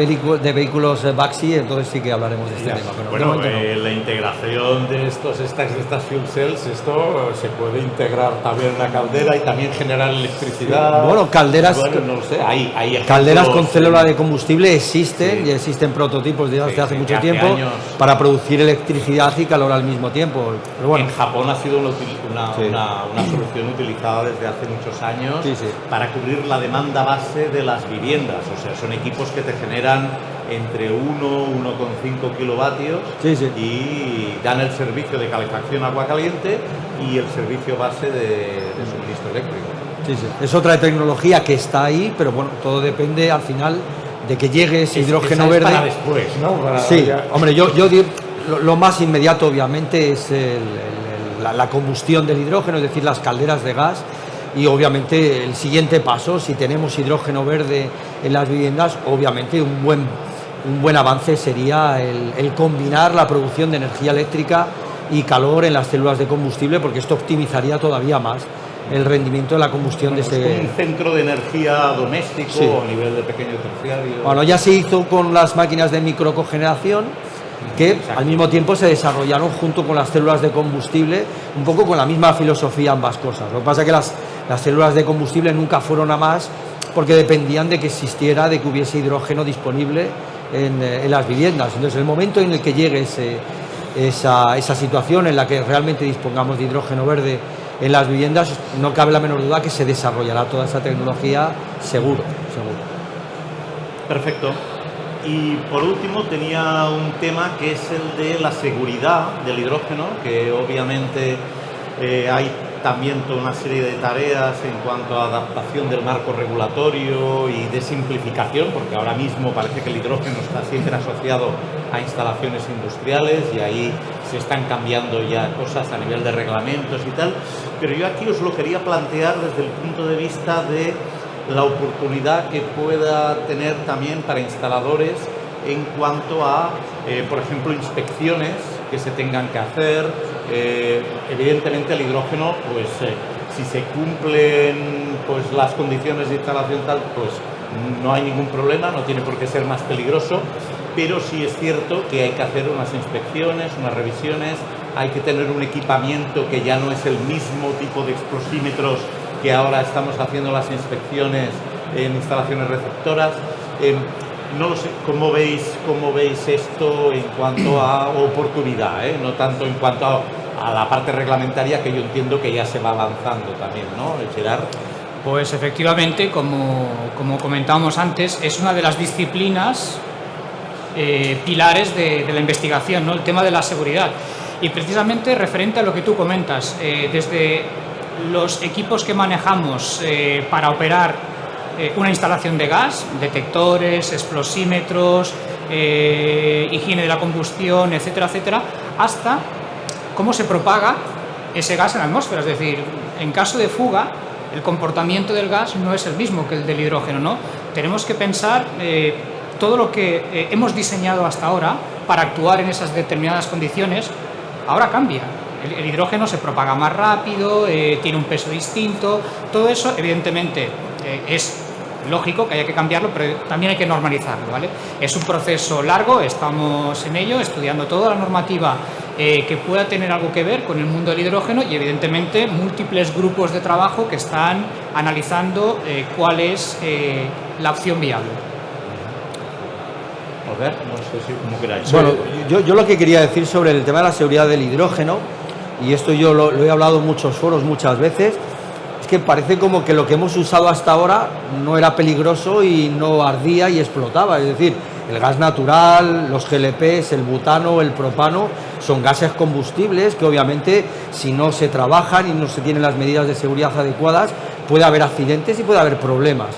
vehículos Baxi, entonces sí que hablaremos de este tema. Pero bueno, de momento no. la integración de estos stacks, de estas fuel cells, esto se puede integrar también en la caldera y también generar electricidad. Bueno, calderas, bueno, no lo sé, hay calderas ejemplos, con célula de combustible existen, sí. y existen prototipos desde hace mucho hace tiempo años. para producir electricidad y calor al mismo tiempo. Pero bueno, en Japón ha sido una Sí. solución utilizada desde hace muchos años Sí, sí. para cubrir la demanda base de las viviendas. O sea, son equipos que te generan entre 1,5 kilovatios Sí, sí. y dan el servicio de calefacción agua caliente y el servicio base de suministro eléctrico. sí. Es otra tecnología que está ahí, pero bueno, todo depende al final de que llegue ese hidrógeno Esa es verde. para después, ¿no? Sí, hombre, yo digo, lo más inmediato obviamente es la combustión del hidrógeno, es decir, las calderas de gas, y obviamente el siguiente paso, si tenemos hidrógeno verde en las viviendas, obviamente un buen avance sería el combinar la producción de energía eléctrica y calor en las células de combustible, porque esto optimizaría todavía más el rendimiento de la combustión de Es como ese... un centro de energía doméstico Sí. o a nivel de pequeño terciario. Bueno, ya se hizo con las máquinas de microcogeneración, que al mismo tiempo se desarrollaron junto con las células de combustible, un poco con la misma filosofía ambas cosas. Lo que pasa es que las células de combustible nunca fueron a más porque dependían de que hubiese hidrógeno disponible en las viviendas. Entonces, el momento en el que llegue esa situación en la que realmente dispongamos de hidrógeno verde en las viviendas, no cabe la menor duda que se desarrollará toda esa tecnología seguro. Perfecto. Y por último tenía un tema que es el de la seguridad del hidrógeno, que obviamente hay también toda una serie de tareas en cuanto a adaptación del marco regulatorio y de simplificación, porque ahora mismo parece que el hidrógeno está siempre asociado a instalaciones industriales y ahí se están cambiando ya cosas a nivel de reglamentos y tal, pero yo aquí os lo quería plantear desde el punto de vista de la oportunidad que pueda tener también para instaladores en cuanto a, por ejemplo, inspecciones que se tengan que hacer. Evidentemente el hidrógeno, pues si se cumplen pues las condiciones de instalación tal, pues no hay ningún problema, no tiene por qué ser más peligroso, pero sí es cierto que hay que hacer unas inspecciones, unas revisiones, hay que tener un equipamiento que ya no es el mismo tipo de explosímetros que ahora estamos haciendo las inspecciones en instalaciones receptoras. No lo sé, ¿cómo veis esto en cuanto a oportunidad? No tanto en cuanto a la parte reglamentaria, que yo entiendo que ya se va avanzando también, ¿no, Gerard? Pues efectivamente, como comentábamos antes, es una de las disciplinas pilares de la investigación, ¿no? El tema de la seguridad. Y precisamente referente a lo que tú comentas, desde los equipos que manejamos para operar una instalación de gas, detectores, explosímetros, higiene de la combustión, etcétera, etcétera, hasta cómo se propaga ese gas en la atmósfera. Es decir, en caso de fuga, el comportamiento del gas no es el mismo que el del hidrógeno, ¿no? Tenemos que pensar todo lo que hemos diseñado hasta ahora para actuar en esas determinadas condiciones, ahora cambia. El hidrógeno se propaga más rápido, tiene un peso distinto, todo eso evidentemente es lógico que haya que cambiarlo, pero también hay que normalizarlo, ¿vale? Es un proceso largo, estamos en ello, estudiando toda la normativa que pueda tener algo que ver con el mundo del hidrógeno y evidentemente múltiples grupos de trabajo que están analizando cuál es la opción viable. A ver, no sé si como queráis. Bueno, yo lo que quería decir sobre el tema de la seguridad del hidrógeno, y esto yo lo he hablado en muchos foros muchas veces, es que parece como que lo que hemos usado hasta ahora no era peligroso y no ardía y explotaba. Es decir, el gas natural, los GLPs, el butano, el propano, son gases combustibles que obviamente si no se trabajan y no se tienen las medidas de seguridad adecuadas, puede haber accidentes y puede haber problemas.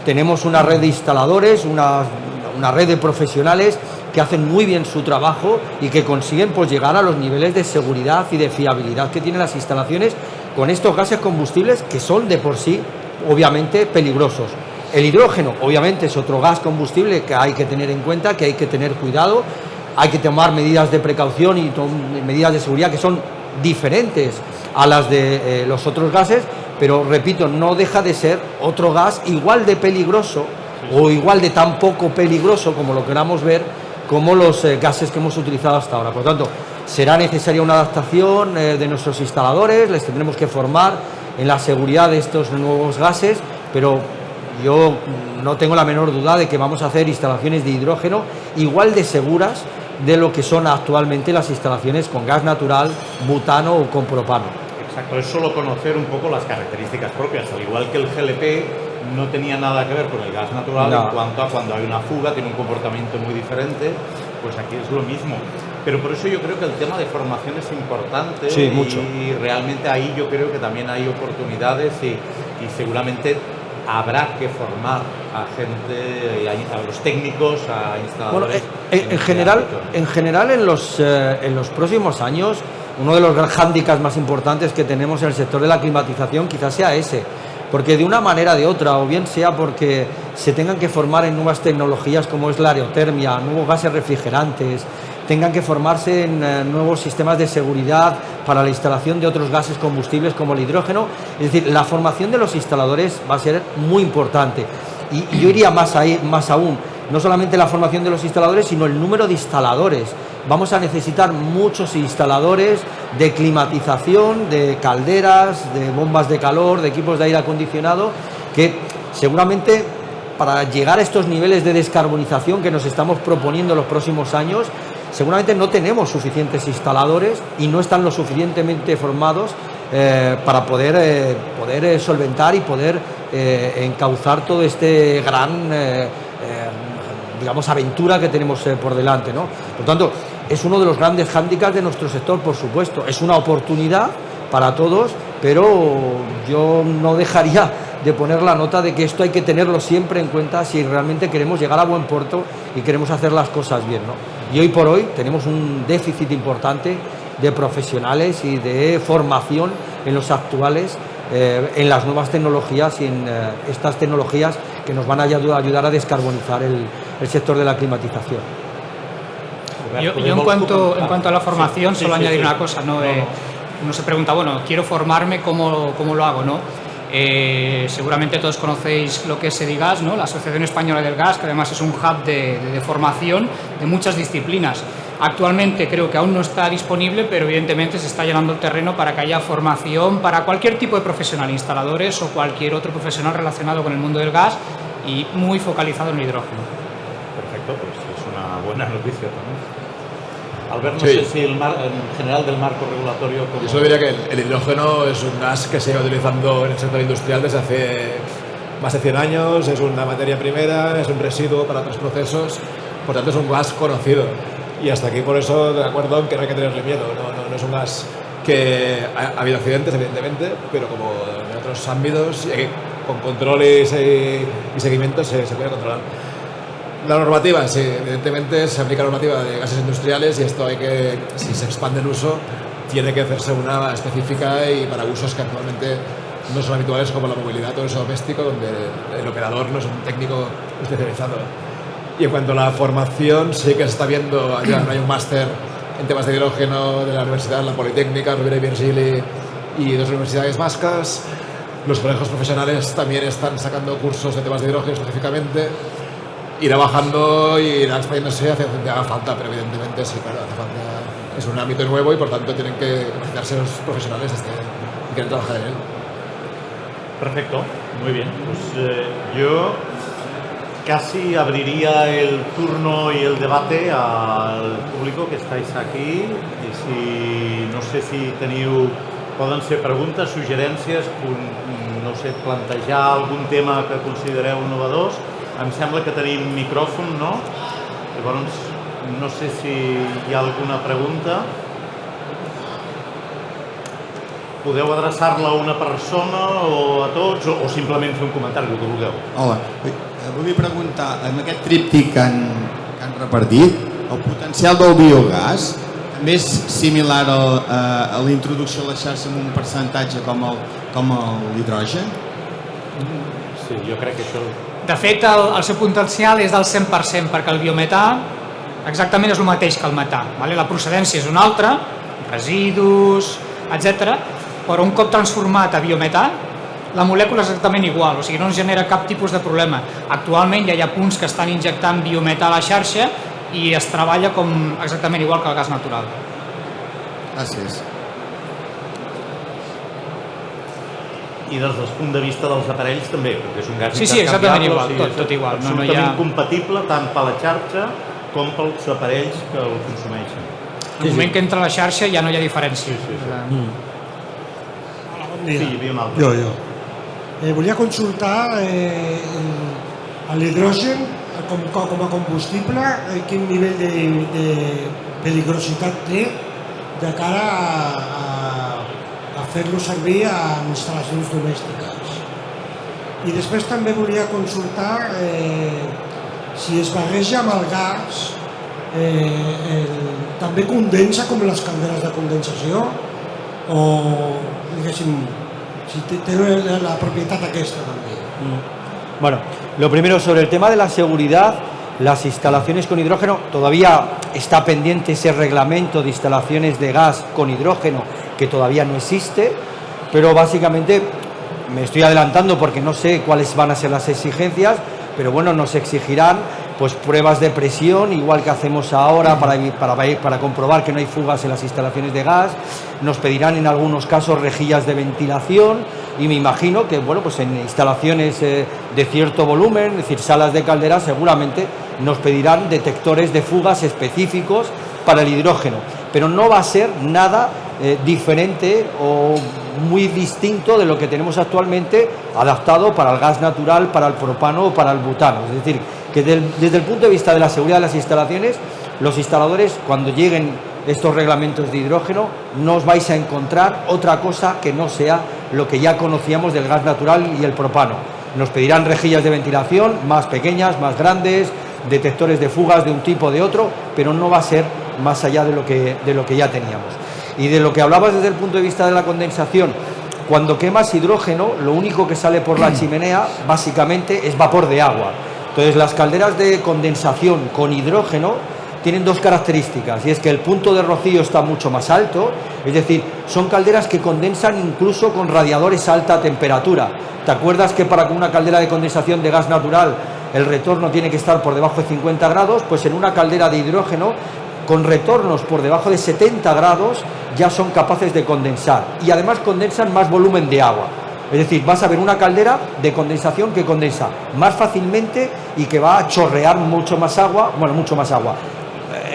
Tenemos una red de instaladores, una red de profesionales que hacen muy bien su trabajo y que consiguen pues llegar a los niveles de seguridad y de fiabilidad que tienen las instalaciones con estos gases combustibles que son de por sí obviamente peligrosos. El hidrógeno obviamente es otro gas combustible que hay que tener en cuenta, que hay que tener cuidado, hay que tomar medidas de precaución y medidas de seguridad que son diferentes a las de los otros gases, pero repito, no deja de ser otro gas igual de peligroso o igual de tan poco peligroso, como lo queramos ver, como los gases que hemos utilizado hasta ahora. Por lo tanto, será necesaria una adaptación de nuestros instaladores, les tendremos que formar en la seguridad de estos nuevos gases, pero yo no tengo la menor duda de que vamos a hacer instalaciones de hidrógeno igual de seguras de lo que son actualmente las instalaciones con gas natural, butano o con propano. Exacto, es solo conocer un poco las características propias, al igual que el GLP no tenía nada que ver con el gas natural en cuanto a cuando hay una fuga, tiene un comportamiento muy diferente, pues aquí es lo mismo. Pero por eso yo creo que el tema de formación es importante, sí, mucho. Y realmente ahí yo creo que también hay oportunidades y seguramente habrá que formar a gente, a los técnicos, a instaladores. Bueno, en general en los próximos años, uno de los hándicaps más importantes que tenemos en el sector de la climatización quizás sea ese, porque de una manera o de otra, o bien sea porque se tengan que formar en nuevas tecnologías como es la aerotermia, nuevos gases refrigerantes, tengan que formarse en nuevos sistemas de seguridad para la instalación de otros gases combustibles como el hidrógeno. Es decir, la formación de los instaladores va a ser muy importante. Y yo iría más aún, no solamente la formación de los instaladores, sino el número de instaladores. Vamos a necesitar muchos instaladores de climatización, de calderas, de bombas de calor, de equipos de aire acondicionado, que seguramente para llegar a estos niveles de descarbonización que nos estamos proponiendo en los próximos años, seguramente no tenemos suficientes instaladores y no están lo suficientemente formados para poder solventar y poder encauzar todo este gran digamos aventura que tenemos por delante, ¿no? Por tanto, es uno de los grandes hándicaps de nuestro sector, por supuesto. Es una oportunidad para todos, pero yo no dejaría de poner la nota de que esto hay que tenerlo siempre en cuenta si realmente queremos llegar a buen puerto y queremos hacer las cosas bien, ¿no? Y hoy por hoy tenemos un déficit importante de profesionales y de formación en los actuales, en las nuevas tecnologías y en estas tecnologías que nos van a ayudar a descarbonizar el sector de la climatización. Yo en cuanto a la formación, solo añadir una cosa, ¿no? Uno se pregunta, bueno, quiero formarme, ¿cómo lo hago, no? Seguramente todos conocéis lo que es Edigas, ¿no? La Asociación Española del Gas, que además es un hub de formación de muchas disciplinas. Actualmente creo que aún no está disponible, pero evidentemente se está llenando el terreno para que haya formación para cualquier tipo de profesional, instaladores o cualquier otro profesional relacionado con el mundo del gas y muy focalizado en el hidrógeno. Perfecto, pues es una buena noticia también. Albert, no Sí. sé si en general del marco regulatorio... Yo solo diría que el hidrógeno es un gas que se lleva utilizando en el sector industrial desde hace más de 100 años, es una materia primera, es un residuo para otros procesos, por tanto es un gas conocido. Y hasta aquí por eso de acuerdo en que no hay que tenerle miedo, no es un gas que ha habido accidentes evidentemente, pero como en otros ámbitos, con control y seguimiento se puede controlar. La normativa, sí, evidentemente se aplica la normativa de gases industriales y esto si se expande el uso, tiene que hacerse una específica y para usos que actualmente no son habituales como la movilidad o el uso doméstico, donde el operador no es un técnico especializado. Y en cuanto a la formación, sí que se está viendo, hay un máster en temas de hidrógeno de la Universidad, la Politécnica, Rovira i Virgili y dos universidades vascas. Los colegios profesionales también están sacando cursos de temas de hidrógeno específicamente. Irá bajando y irá expandiéndose hacia donde haga falta, pero evidentemente sí, claro, hace falta. Es un ámbito nuevo y por tanto tienen que capacitarse los profesionales y quieren trabajar en él. Perfecto, muy bien. Pues yo casi abriría el turno y el debate al público que estáis aquí i si no sé si poden ser preguntes, suggerències, no sé, plantejar algun tema que considereu innovadors. Em sembla que tenim micròfon, no? Llavors, no sé si hi ha alguna pregunta. Podeu adreçar-la a una persona o a tots, o simplement fer un comentari, el que vulgueu. Hola, volia preguntar, en aquest tríptic que han repartit, el potencial del biogàs també és similar a la introducció a la xarxa amb un percentatge com l'hidrogen? Sí, jo crec que això... De fet, el seu potencial és del 100%, perquè el biometà exactament és el mateix que el metà. La procedència és una altra, residus, etc. Però un cop transformat a biometà, la molècula és exactament igual, o sigui, no ens genera cap tipus de problema. Actualment ja hi ha punts que estan injectant biometà a la xarxa i es treballa exactament igual que el gas natural. Gràcies. I des del punt de vista dels aparells també, perquè és un gas Sí, exactament igual, o sigui, tot igual. Absolutament compatible tant per la xarxa com pels aparells que el consumeixen. En el moment que entra a la xarxa ja no hi ha diferència. Sí, hi havia un altre. Jo. Volia consultar l'hidrogen com a combustible, quin nivell de peligrositat té de cara a fer-lo servir en instal·lacions domèstiques. I després també volia consultar si es barreja amb el gas, també condensa com les calderes de condensació o, diguéssim, si té la propietat aquesta també. Bueno, lo primero sobre el tema de la seguridad, las instalaciones con hidrógeno, todavía está pendiente ese reglamento de instalaciones de gas con hidrógeno que todavía no existe, pero básicamente me estoy adelantando porque no sé cuáles van a ser las exigencias, pero bueno, nos exigirán pues pruebas de presión, igual que hacemos ahora para comprobar que no hay fugas en las instalaciones de gas. Nos pedirán en algunos casos rejillas de ventilación y me imagino que bueno, pues en instalaciones de cierto volumen, es decir, salas de caldera, seguramente nos pedirán detectores de fugas específicos para el hidrógeno, pero no va a ser nada diferente o muy distinto de lo que tenemos actualmente, adaptado para el gas natural, para el propano o para el butano. Es decir, que desde el punto de vista de la seguridad de las instalaciones, los instaladores, cuando lleguen estos reglamentos de hidrógeno, no os vais a encontrar otra cosa que no sea lo que ya conocíamos del gas natural y el propano. Nos pedirán rejillas de ventilación más pequeñas, más grandes, detectores de fugas de un tipo o de otro, pero no va a ser más allá de lo que ya teníamos. Y de lo que hablabas desde el punto de vista de la condensación, cuando quemas hidrógeno, lo único que sale por la chimenea básicamente es vapor de agua. Entonces las calderas de condensación con hidrógeno tienen dos características, y es que el punto de rocío está mucho más alto, es decir, son calderas que condensan incluso con radiadores a alta temperatura. ¿Te acuerdas que para una caldera de condensación de gas natural el retorno tiene que estar por debajo de 50 grados? Pues en una caldera de hidrógeno, con retornos por debajo de 70 grados, ya son capaces de condensar, y además condensan más volumen de agua. Es decir, vas a ver una caldera de condensación que condensa más fácilmente y que va a chorrear mucho más agua,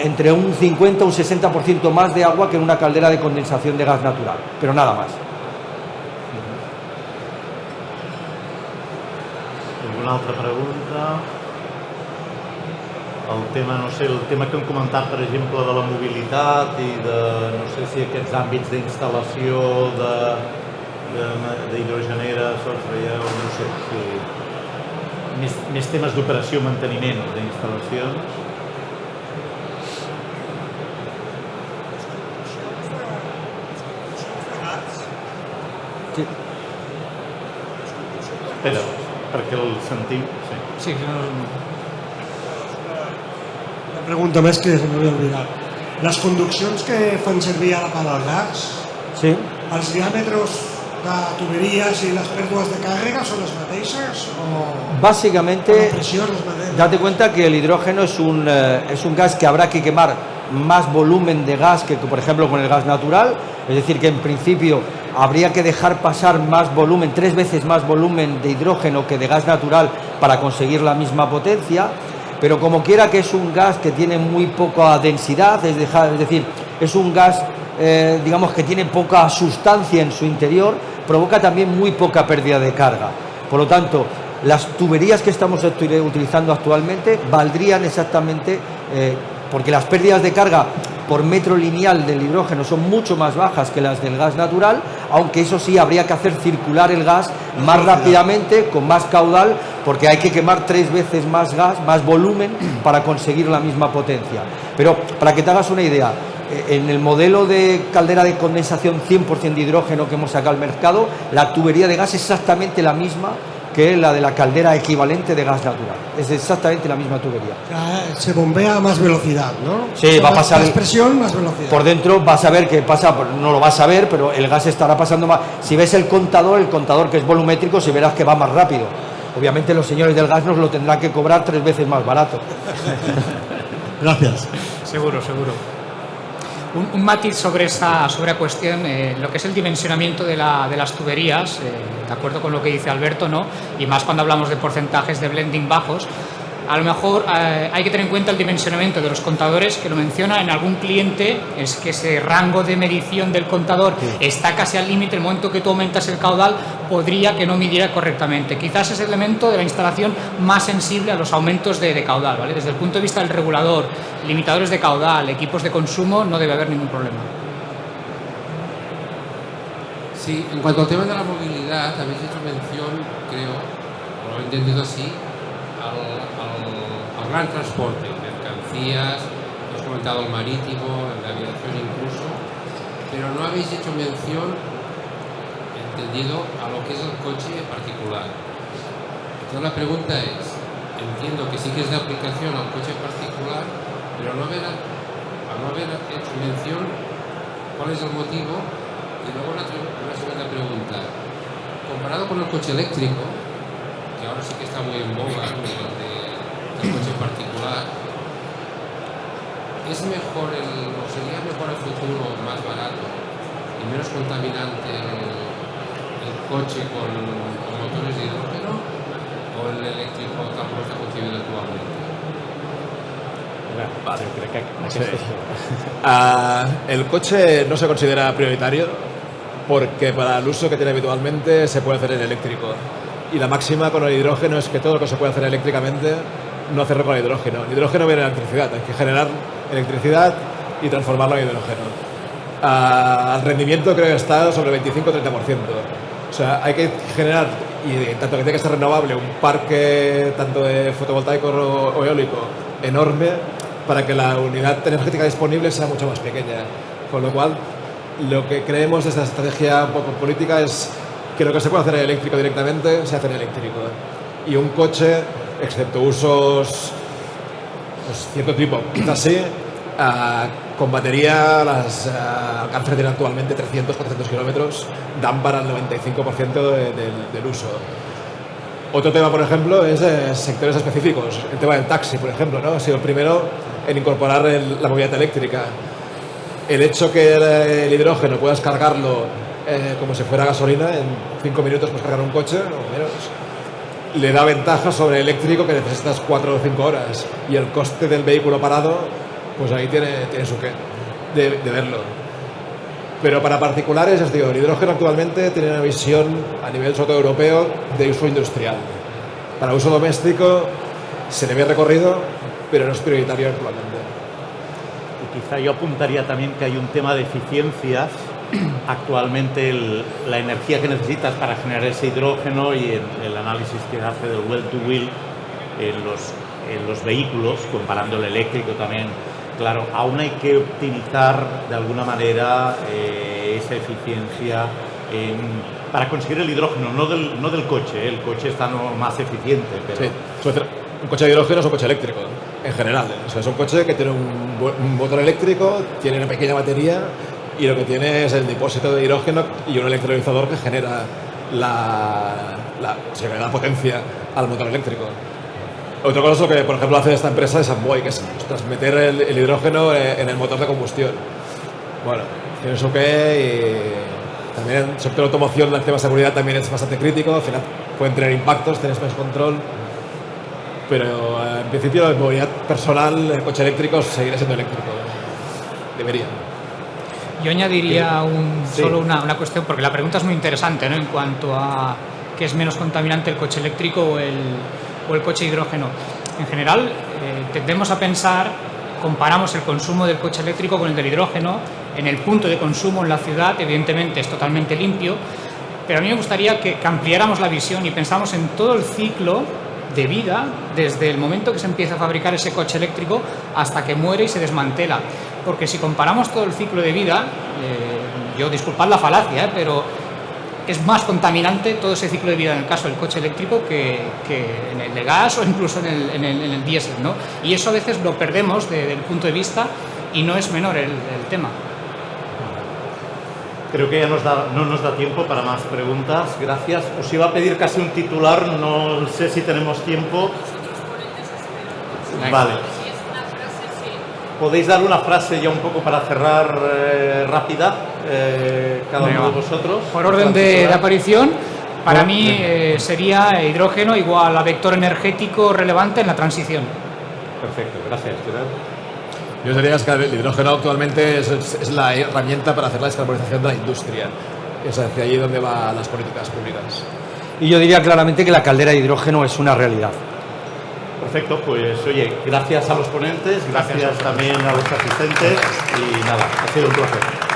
entre un 50 o un 60% más de agua que en una caldera de condensación de gas natural, pero nada más. Alguna altra pregunta? El tema, no sé, el tema que hem comentat, per exemple, de la mobilitat i de, no sé si aquests àmbits d'instal·lació d'hidrogeneres, els veieu, no sé, si més temes d'operació i manteniment d'instal·lacions. Sí. Espera, perquè el sentim. Sí. Una pregunta més que se m'havia oblidat. Les conduccions que fan servir ara per al gas, Sí. els diàmetres de tuberías y las pérdidas de carga son las mateixes o Básicamente, la presión es mateixa? date cuenta que el hidrógeno es un gas que habrá que quemar más volumen de gas que, por ejemplo, con el gas natural, es decir, que en principio habría que dejar pasar más volumen, 3 veces más volumen de hidrógeno que de gas natural para conseguir la misma potencia, pero como quiera que es un gas que tiene muy poca densidad, es decir, es un gas digamos que tiene poca sustancia en su interior, provoca también muy poca pérdida de carga. Por lo tanto, las tuberías que estamos utilizando actualmente valdrían exactamente, porque las pérdidas de carga por metro lineal del hidrógeno son mucho más bajas que las del gas natural, aunque eso sí, habría que hacer circular el gas más rápidamente, con más caudal, porque hay que quemar 3 veces más gas, más volumen, para conseguir la misma potencia. Pero para que te hagas una idea, en el modelo de caldera de condensación 100% de hidrógeno que hemos sacado al mercado, la tubería de gas es exactamente la misma que la de la caldera equivalente de gas natural. Es exactamente la misma tubería. O sea, se bombea a más velocidad, ¿no? Sí, va a pasar. Más presión, más velocidad. Por dentro vas a ver qué pasa, no lo vas a ver, pero el gas estará pasando más. Si ves el contador que es volumétrico, si verás que va más rápido. Obviamente los señores del gas nos lo tendrán que cobrar 3 veces más barato. Gracias. Seguro. Un matiz sobre esa cuestión, lo que es el dimensionamiento de las tuberías, de acuerdo con lo que dice Alberto, ¿no? Y más cuando hablamos de porcentajes de blending bajos, a lo mejor hay que tener en cuenta el dimensionamiento de los contadores, que lo menciona en algún cliente, es que ese rango de medición del contador está casi al límite. El momento que tú aumentas el caudal, podría que no midiera correctamente. Quizás es el elemento de la instalación más sensible a los aumentos de caudal, ¿vale? Desde el punto de vista del regulador, limitadores de caudal, equipos de consumo, no debe haber ningún problema. Sí, en cuanto al tema de la movilidad, habéis hecho mención, creo, o lo he entendido así, al gran transporte, mercancías, os he comentado el marítimo, la aviación incluso, pero no habéis hecho mención, entendido, a lo que es el coche particular. Entonces la pregunta es, entiendo que sí que es de aplicación al coche particular, pero al no haber hecho mención, ¿cuál es el motivo? Y luego una segunda pregunta, comparado con el coche eléctrico, que ahora sí que está muy en boga, el coche particular, ¿es mejor o sería mejor el futuro más barato y menos contaminante el coche con motores de hidrógeno o el eléctrico tal como está concebido actualmente? Vale, el coche no se considera prioritario porque para el uso que tiene habitualmente se puede hacer en eléctrico. Y la máxima con el hidrógeno es que todo lo que se puede hacer eléctricamente no hacerlo con el hidrógeno. El hidrógeno viene de la electricidad, hay que generar electricidad y transformarlo en hidrógeno. Al rendimiento creo que está sobre el 25-30%. O sea, hay que generar, y tanto que tiene que ser renovable, un parque tanto de fotovoltaico o eólico enorme para que la unidad energética disponible sea mucho más pequeña. Con lo cual, lo que creemos de esta estrategia un poco política es que lo que se puede hacer en eléctrico directamente se hace en eléctrico. Y un coche, excepto usos pues, cierto tipo, quizás sí, con batería alcanza que tiene actualmente 300-400 kilómetros, dan para el 95% del uso. Otro tema, por ejemplo, es sectores específicos. El tema del taxi, por ejemplo, ¿no? Ha sido el primero en incorporar la movilidad eléctrica. El hecho que el hidrógeno puedas cargarlo como si fuera gasolina, en 5 minutos puedes cargar un coche o menos, le da ventaja sobre el eléctrico que necesitas 4 o 5 horas. Y el coste del vehículo parado, pues ahí tiene su qué de verlo. Pero para particulares, os digo, el hidrógeno actualmente tiene una visión a nivel sobre todo europeo de uso industrial. Para uso doméstico se le ve recorrido, pero no es prioritario actualmente. Y quizá yo apuntaría también que hay un tema de eficiencias. Actualmente la energía que necesitas para generar ese hidrógeno y el análisis que hace del well to wheel en los vehículos, comparando el eléctrico también, claro, aún hay que optimizar de alguna manera esa eficiencia para conseguir el hidrógeno, no del coche. El coche está más eficiente, pero... Sí. Un coche de hidrógeno es un coche eléctrico, en general. O sea, es un coche que tiene un motor eléctrico, tiene una pequeña batería y lo que tiene es el depósito de hidrógeno y un electrolizador que genera le da potencia al motor eléctrico. Otra cosa es lo que, por ejemplo, hace esta empresa de Samboy, que es meter el hidrógeno en el motor de combustión. Bueno, tiene su qué y también en el sector de automoción el tema de seguridad también es bastante crítico. Al final pueden tener impactos, tienes más control. Pero en principio, en movilidad personal, el coche eléctrico seguirá siendo eléctrico. Debería. Yo añadiría Sí. solo una cuestión, porque la pregunta es muy interesante, ¿no? En cuanto a qué es menos contaminante, el coche eléctrico o el coche hidrógeno. En general, tendemos a pensar, comparamos el consumo del coche eléctrico con el del hidrógeno. En el punto de consumo en la ciudad, evidentemente, es totalmente limpio, pero a mí me gustaría que ampliáramos la visión y pensamos en todo el ciclo de vida, desde el momento que se empieza a fabricar ese coche eléctrico hasta que muere y se desmantela. Porque si comparamos todo el ciclo de vida, yo disculpad la falacia, pero es más contaminante todo ese ciclo de vida en el caso del coche eléctrico que en el de gas o incluso en el diésel, ¿no? Y eso a veces lo perdemos del punto de vista y no es menor el tema. Creo que ya no nos da tiempo para más preguntas. Gracias. Os iba a pedir casi un titular, no sé si tenemos tiempo. Vale. ¿Podéis dar una frase ya un poco para cerrar rápida, cada uno de vosotros? Por orden de aparición, para mí sería hidrógeno igual a vector energético relevante en la transición. Perfecto, gracias, Gerard. Yo diría que el hidrógeno actualmente es la herramienta para hacer la descarbonización de la industria. Es hacia allí donde van las políticas públicas. Y yo diría claramente que la caldera de hidrógeno es una realidad. Perfecto, pues oye, gracias a los ponentes, gracias también a los asistentes y nada, ha sido un placer.